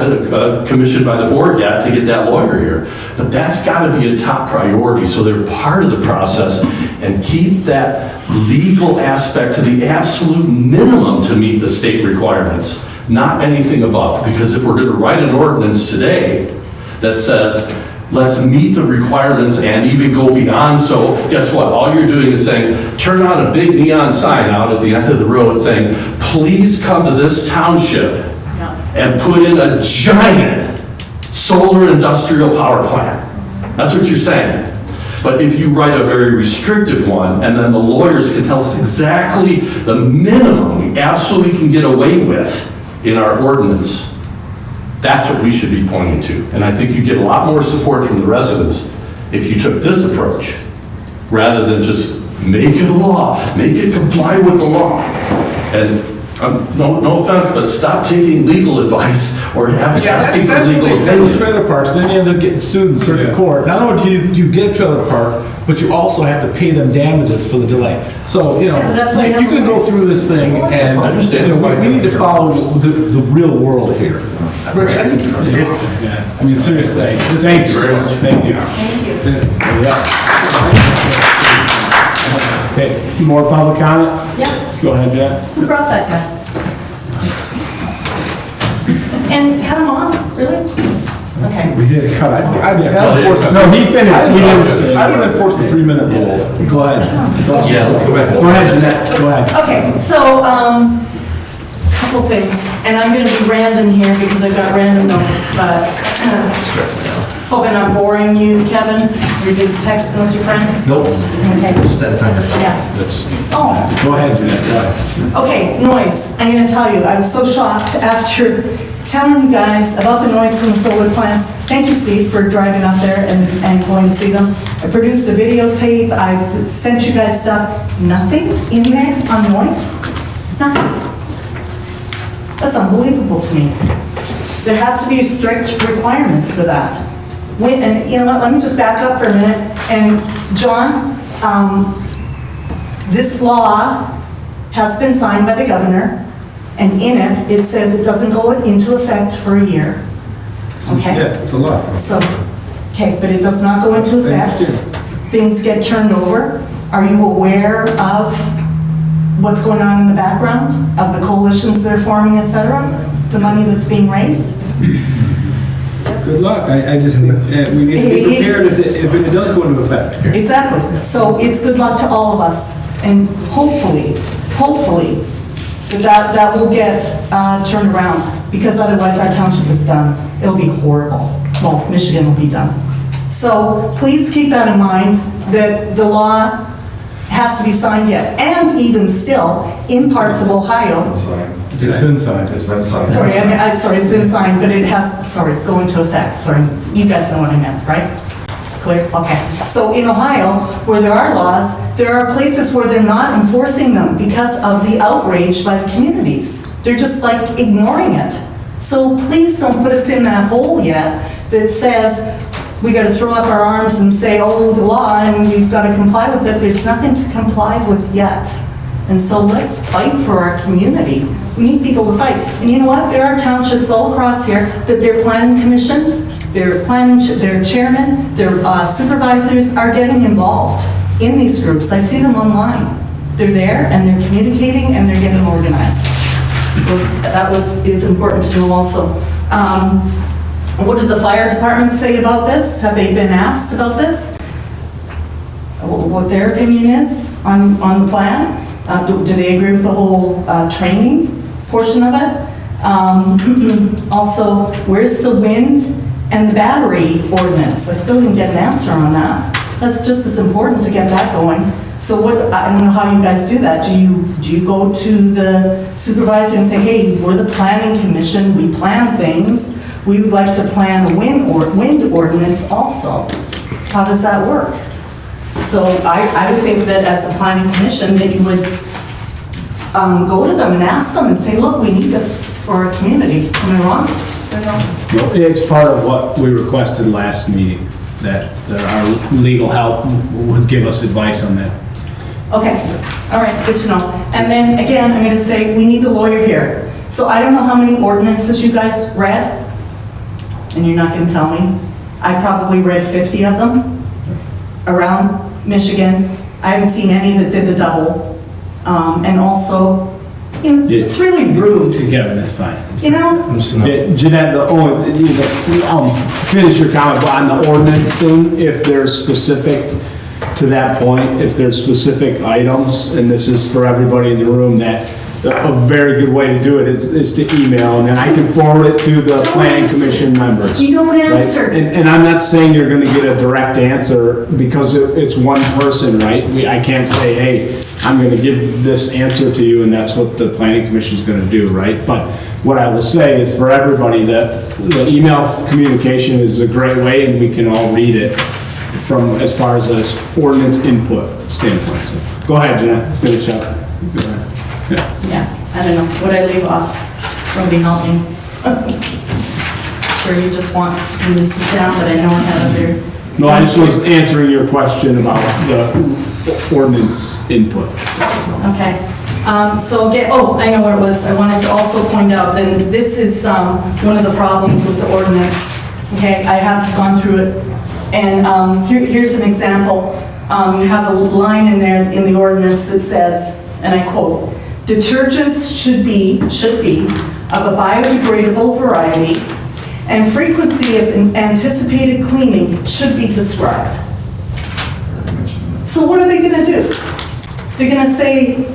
commissioned by the board yet to get that lawyer here. But that's got to be a top priority, so they're part of the process, and keep that legal aspect to the absolute minimum to meet the state requirements, not anything above. Because if we're going to write an ordinance today that says, let's meet the requirements and even go beyond, so guess what? All you're doing is saying, turn on a big neon sign out at the end of the road saying, please come to this township and put in a giant solar industrial power plant. That's what you're saying. But if you write a very restrictive one, and then the lawyers can tell us exactly the minimum we absolutely can get away with in our ordinance, that's what we should be pointing to. And I think you get a lot more support from the residents if you took this approach, rather than just make it a law, make it comply with the law. And no offense, but stop taking legal advice or asking for legal That's what they say with opinion. trailer parks, then you end up getting sued in circuit court. Not only do you get a trailer park, but you also have to pay them damages for the delay. So, but that's why you can go through this thing and, I understand. we need to follow the real world here. Rich, I think, I mean, seriously. Thanks, Chris. Thank you. Okay, more public comment? Yeah. Go ahead, Jack. Who brought that guy? And cut him off, really? Okay. We did a cut. No, he finished. We didn't. I would enforce the 3-minute rule. Go ahead. Yeah, let's go back. Go ahead, Jeanette. Go ahead. Okay, so, couple things, and I'm gonna be random here because I've got random notes, but hoping I'm boring you, Kevin. You're just texting with your friends? Nope. Okay. Just set a timer. Yeah. Oh, Go ahead, Jeanette. Go ahead. okay, noise. I'm gonna tell you, I was so shocked after telling you guys about the noise from the solar plants. Thank you, Steve, for driving up there and going to see them. I produced a videotape, I've sent you guys stuff. Nothing in there on noise? Nothing. That's unbelievable to me. There has to be strict requirements for that. And you know what, let me just back up for a minute. And John, this law has been signed by the governor, and in it, it says it doesn't go into effect for a year. Okay? Yeah, it's a lot. So, okay, but it does not go into effect. Things get turned over. Are you aware of what's going on in the background, of the coalitions that are forming, et cetera? The money that's being raised? Good luck. I just think that we need to be prepared if it does go into effect. Exactly. So it's good luck to all of us. And hopefully, that will get turned around, because otherwise our township is done. It'll be horrible. Well, Michigan will be done. So please keep that in mind, that the law has to be signed yet. And even still, in parts of Ohio, It's been signed. It's been signed. sorry, it's been signed, but it has, go into effect. Sorry, you guys know what I meant, right? Clear? Okay. So in Ohio, where there are laws, there are places where they're not enforcing them because of the outrage by the communities. They're just like ignoring it. So please don't put us in that hole yet that says we got to throw up our arms and say, oh, the law, and we've got to comply with it. There's nothing to comply with yet. And so let's fight for our community. We need people to fight. And you know what? There are townships all across here that their planning commissions, their chairmen, their supervisors are getting involved in these groups. I see them online. They're there and they're communicating and they're getting organized. So that is important to know also. What did the fire department say about this? Have they been asked about this? What their opinion is on the plan? Do they agree with the whole training portion of it? Also, where's the wind and the battery ordinance? I still didn't get an answer on that. That's just as important to get that going. So I don't know how you guys do that. Do you go to the supervisor and say, hey, we're the planning commission, we plan things, we would like to plan a wind ordinance also. How does that work? So I would think that as a planning commission, that you would go to them and ask them and say, look, we need this for our community. Am I wrong? You know? It's part of what we requested last meeting, that our legal help would give us advice on that. Okay, all right, good to know. And then again, I'm going to say, we need the lawyer here. So I don't know how many ordinances you guys read, and you're not going to tell me. I probably read 50 of them around Michigan. I haven't seen any that did the double. And also, you know, it's really rude, Kevin, that's fine. you know? Yeah, Jeanette, finish your comment on the ordinance thing, if there's specific, to that point, if there's specific items, and this is for everybody in the room, that a very good way to do it is to email, and then I can forward it to the planning commission members. You don't right? answer. And I'm not saying you're gonna get a direct answer, because it's one person, right? I can't say, hey, I'm gonna give this answer to you, and that's what the planning commission's gonna do, right? But what I will say is for everybody, that the email communication is a great way, and we can all read it from, as far as this ordinance input standpoint. So, go ahead, Jeanette, finish up. Go ahead. Yeah, I don't know, what I leave off? Somebody help me. Sure, you just want me to sit down, but I know I have other... No, I just was answering your question about the ordinance input. Okay, so again, oh, I know what it was. I wanted to also point out that this is one of the problems with the ordinance. Okay, I have gone through it, and here's an example. You have a line in there in the ordinance that says, and I quote, "Detergents should be of a biodegradable variety, and frequency of anticipated cleaning should be described." So what are they gonna do? They're gonna say,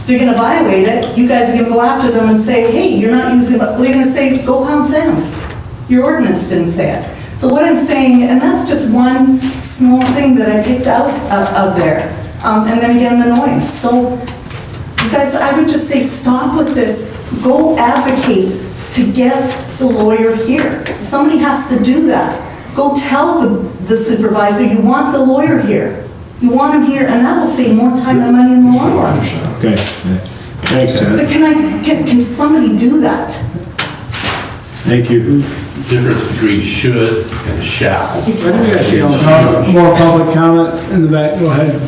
they're gonna violate it, you guys are gonna go after them and say, hey, you're not using, they're gonna say, go pound sand. Your ordinance didn't say it. So what I'm saying, and that's just one small thing that I picked out of there. And then again, the noise. So you guys, I would just say, stop with this. Go advocate to get the lawyer here. Somebody has to do that. Go tell the supervisor you want the lawyer here. You want him here, and that'll save more time and money in the long run. Okay, thanks, But Jeanette. can somebody do that? Thank you. Difference between should and shall. More public comment in the back, go ahead.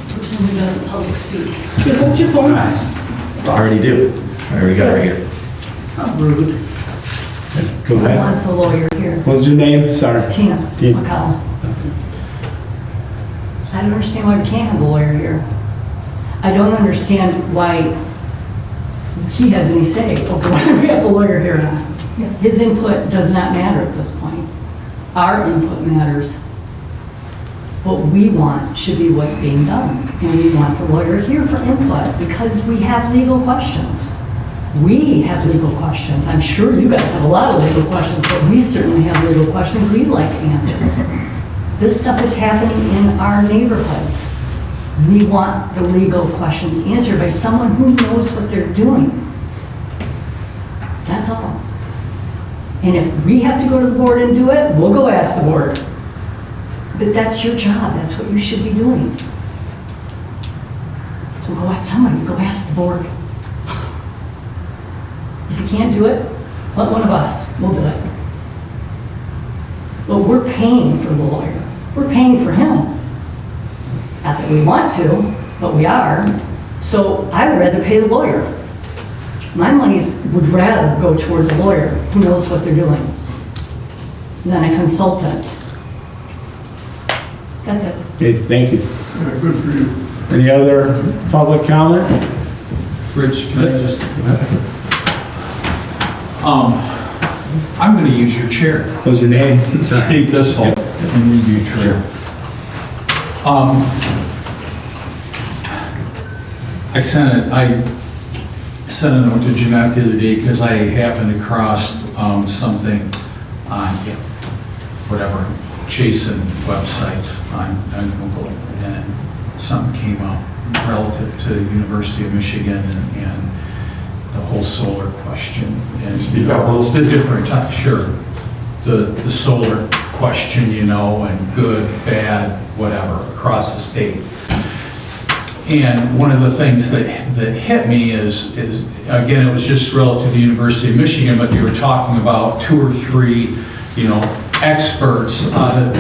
Person who doesn't public speak. You hold your phone. I already do. I already got it right here. How rude. Go I ahead. want the lawyer here. What's your name? Sorry. Tina Tina. McCall. I don't understand why we can't have a lawyer here. I don't understand why he has any say over whether we have the lawyer here or not. His input does not matter at this point. Our input matters. What we want should be what's being done. And we want the lawyer here for input because we have legal questions. We have legal questions. I'm sure you guys have a lot of legal questions, but we certainly have legal questions we'd like answered. This stuff is happening in our neighborhoods. We want the legal questions answered by someone who knows what they're doing. That's all. And if we have to go to the board and do it, we'll go ask the board. But that's your job. That's what you should be doing. So go ask somebody, go ask the board. If you can't do it, let one of us, we'll do it. But we're paying for the lawyer. We're paying for him. Not that we want to, but we are. So I would rather pay the lawyer. My monies would rather go towards a lawyer who knows what they're doing than a consultant. That's it. Okay, thank you. Good for you. Any other public comment? Rich, can I just, I'm going to use your chair. What's your name? Steve Bissell, and use your chair. I sent a note to Jeanette the other day because I happened across something on whatever, chasing websites on Google, and something came up relative to the University of Michigan and the whole solar question. And Speak up a little. the different types, sure. The solar question, and good, bad, whatever, across the state. And one of the things that hit me is, again, it was just relative to the University of Michigan, but they were talking about 2 or 3, experts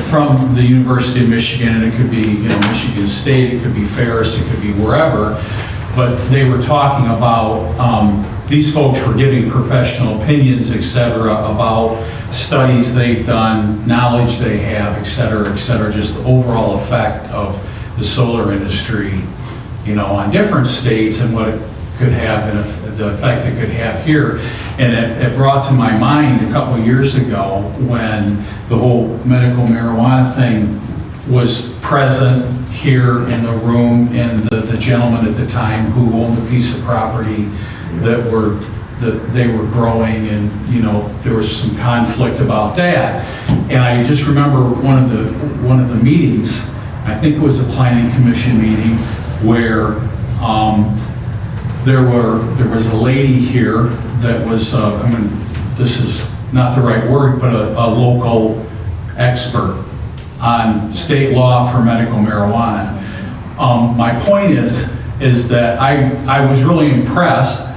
from the University of Michigan, and it could be, Michigan State, it could be Ferris, it could be wherever, but they were talking about, these folks were giving professional opinions, et cetera, about studies they've done, knowledge they have, et cetera, just the overall effect of the solar industry, on different states and what it could have and the effect it could have here. And it brought to my mind a couple of years ago when the whole medical marijuana thing was present here in the room, and the gentleman at the time who owned a piece of property that they were growing, and there was some conflict about that. And I just remember one of the meetings, I think it was a planning commission meeting, where there was a lady here that was, this is not the right word, but a local expert on state law for medical marijuana. My point is that I was really impressed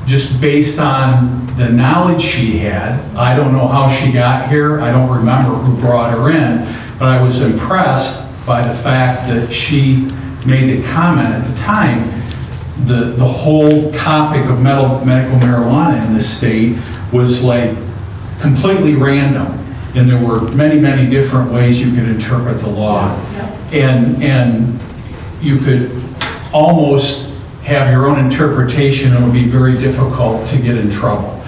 just based on the knowledge she had. I don't know how she got here. I don't remember who brought her in, but I was impressed by the fact that she made the comment at the time. The whole topic of medical marijuana in this state was like completely random, and there were many, many different ways you could interpret the law, and you could almost have your own interpretation, and it would be very difficult to get in trouble.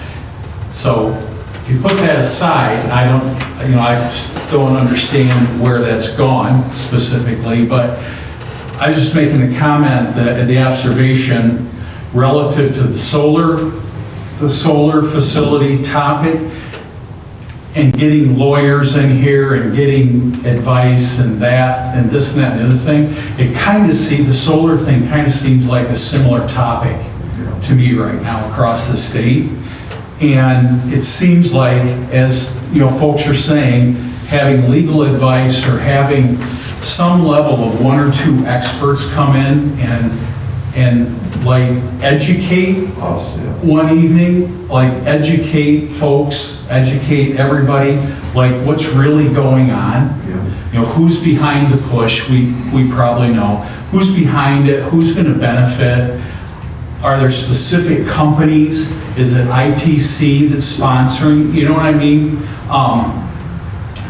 So if you put that aside, I just don't understand where that's gone specifically, but I was just making the comment that the observation relative to the solar facility topic, and getting lawyers in here and getting advice and that and this and that and the other thing, the solar thing kind of seems like a similar topic to me right now across the state. And it seems like, as folks are saying, having legal advice or having some level of 1 or 2 experts come in and like educate Us, yeah. one evening, like educate folks, educate everybody, like what's really going on. Who's behind the push, we probably know. Who's behind it, who's gonna benefit? Are there specific companies? Is it ITC that's sponsoring? You know what I mean?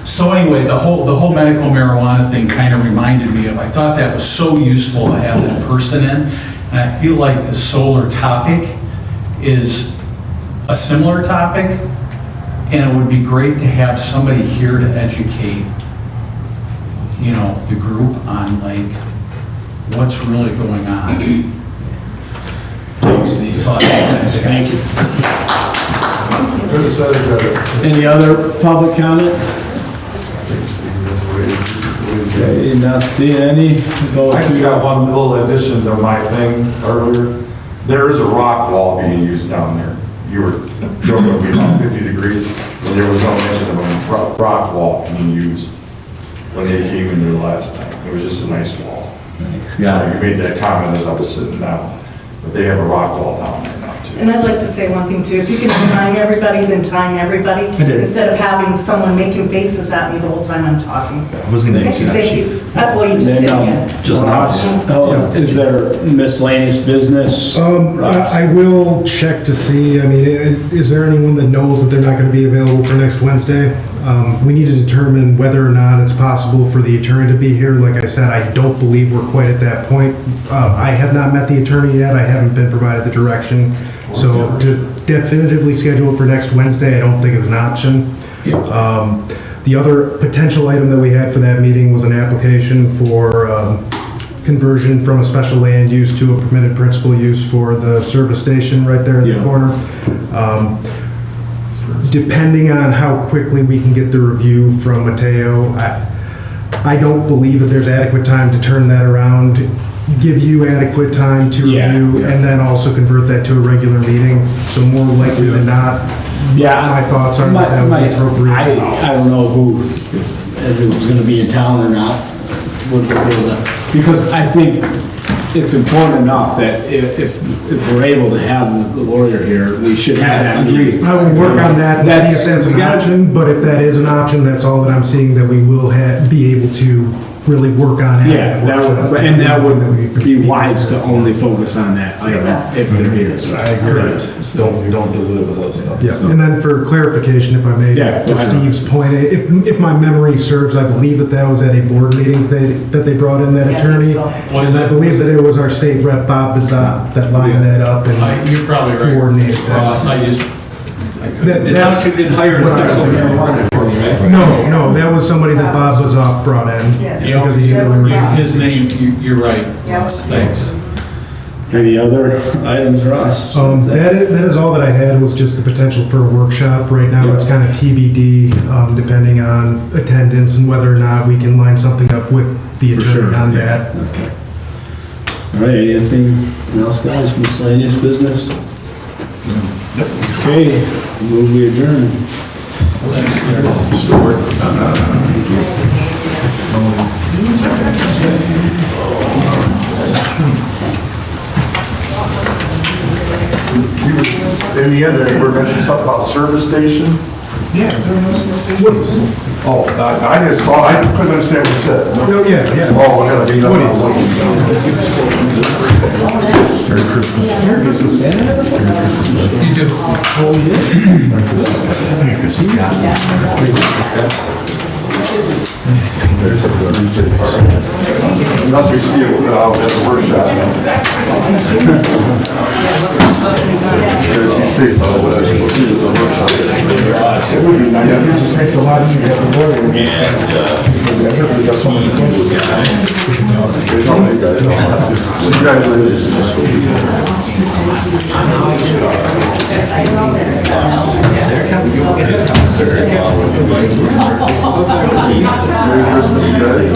So anyway, the whole medical marijuana thing kind of reminded me of, I thought that was so useful to have that person in. And I feel like the solar topic is a similar topic, and it would be great to have somebody here to educate, the group on like what's really going on. Thanks, Steve. Thank you. Any other public comment? Okay, not seeing any. I just got one little addition to my thing earlier. There is a rock wall being used down there. You were joking, it would be about 50 degrees, and there was no mention of a rock wall being used when they came in there last time. It was just a nice wall. Thanks. So you made that comment as I was sitting down, but they have a rock wall down there now too. And I'd like to say one thing too, if you can time everybody, then time everybody, instead of having someone making faces at me the whole time I'm talking. I wasn't going to Thank you. Well, you just did again. Just now. Is there miscellaneous business? I will check to see, is there anyone that knows that they're not going to be available for next Wednesday? We need to determine whether or not it's possible for the attorney to be here. Like I said, I don't believe we're quite at that point. I have not met the attorney yet. I haven't been provided the direction. So to definitively schedule it for next Wednesday, I don't think is an option. The other potential item that we had for that meeting was an application for conversion from a special land use to a permitted principal use for the service station right there in the corner. Depending on how quickly we can get the review from Mateo, I don't believe that there's adequate time to turn that around, give you adequate time to review, and then also convert that to a regular meeting. So more likely than not, my thoughts are that would be appropriate. I don't know if everyone's gonna be in town or not. Because I think it's important enough that if we're able to have the lawyer here, we should have that meeting. I will work on that and see if that's we an gotta- option, but if that is an option, that's all that I'm seeing that we will be able to really work on. Yeah, and that would be wise to only focus on that item if they're here. So. I agree. Don't dilute it with other stuff. Yeah, and then for clarification, if I may, Yeah, go to ahead. Steve's point, if my memory serves, I believe that was at a board meeting that they brought in that Yeah, I attorney. think so. And I believe that it was our state rep, Bob Bizat, that lined that up and You're probably right. coordinated that. Ross, I just, That's You didn't hire a what I- special marijuana attorney, right? No, that was somebody that Bob Bizat brought in. Yes. Because he knew we were- his name, you're right. Yeah. Thanks. Any other items, Ross? That is all that I had, was just the potential for a workshop. Right now, it's kind of TBD, depending on attendance and whether or not we can line something up with the For attorney sure, on yeah. that. Okay. All right, anything else, guys, miscellaneous business? Okay, move we adjourn. In the end, they were mentioning something about service station. Yeah, is there another station? Oh, I just saw, I couldn't understand what you said. No, yeah. Oh, I gotta be up. You too. You must be seeing it out at the workshop. You see, what I should see is the workshop. It would be nice, it just makes a lot easier to have a lawyer. Everybody's got someone to talk to. They don't make that. See you guys later. Merry Christmas, guys.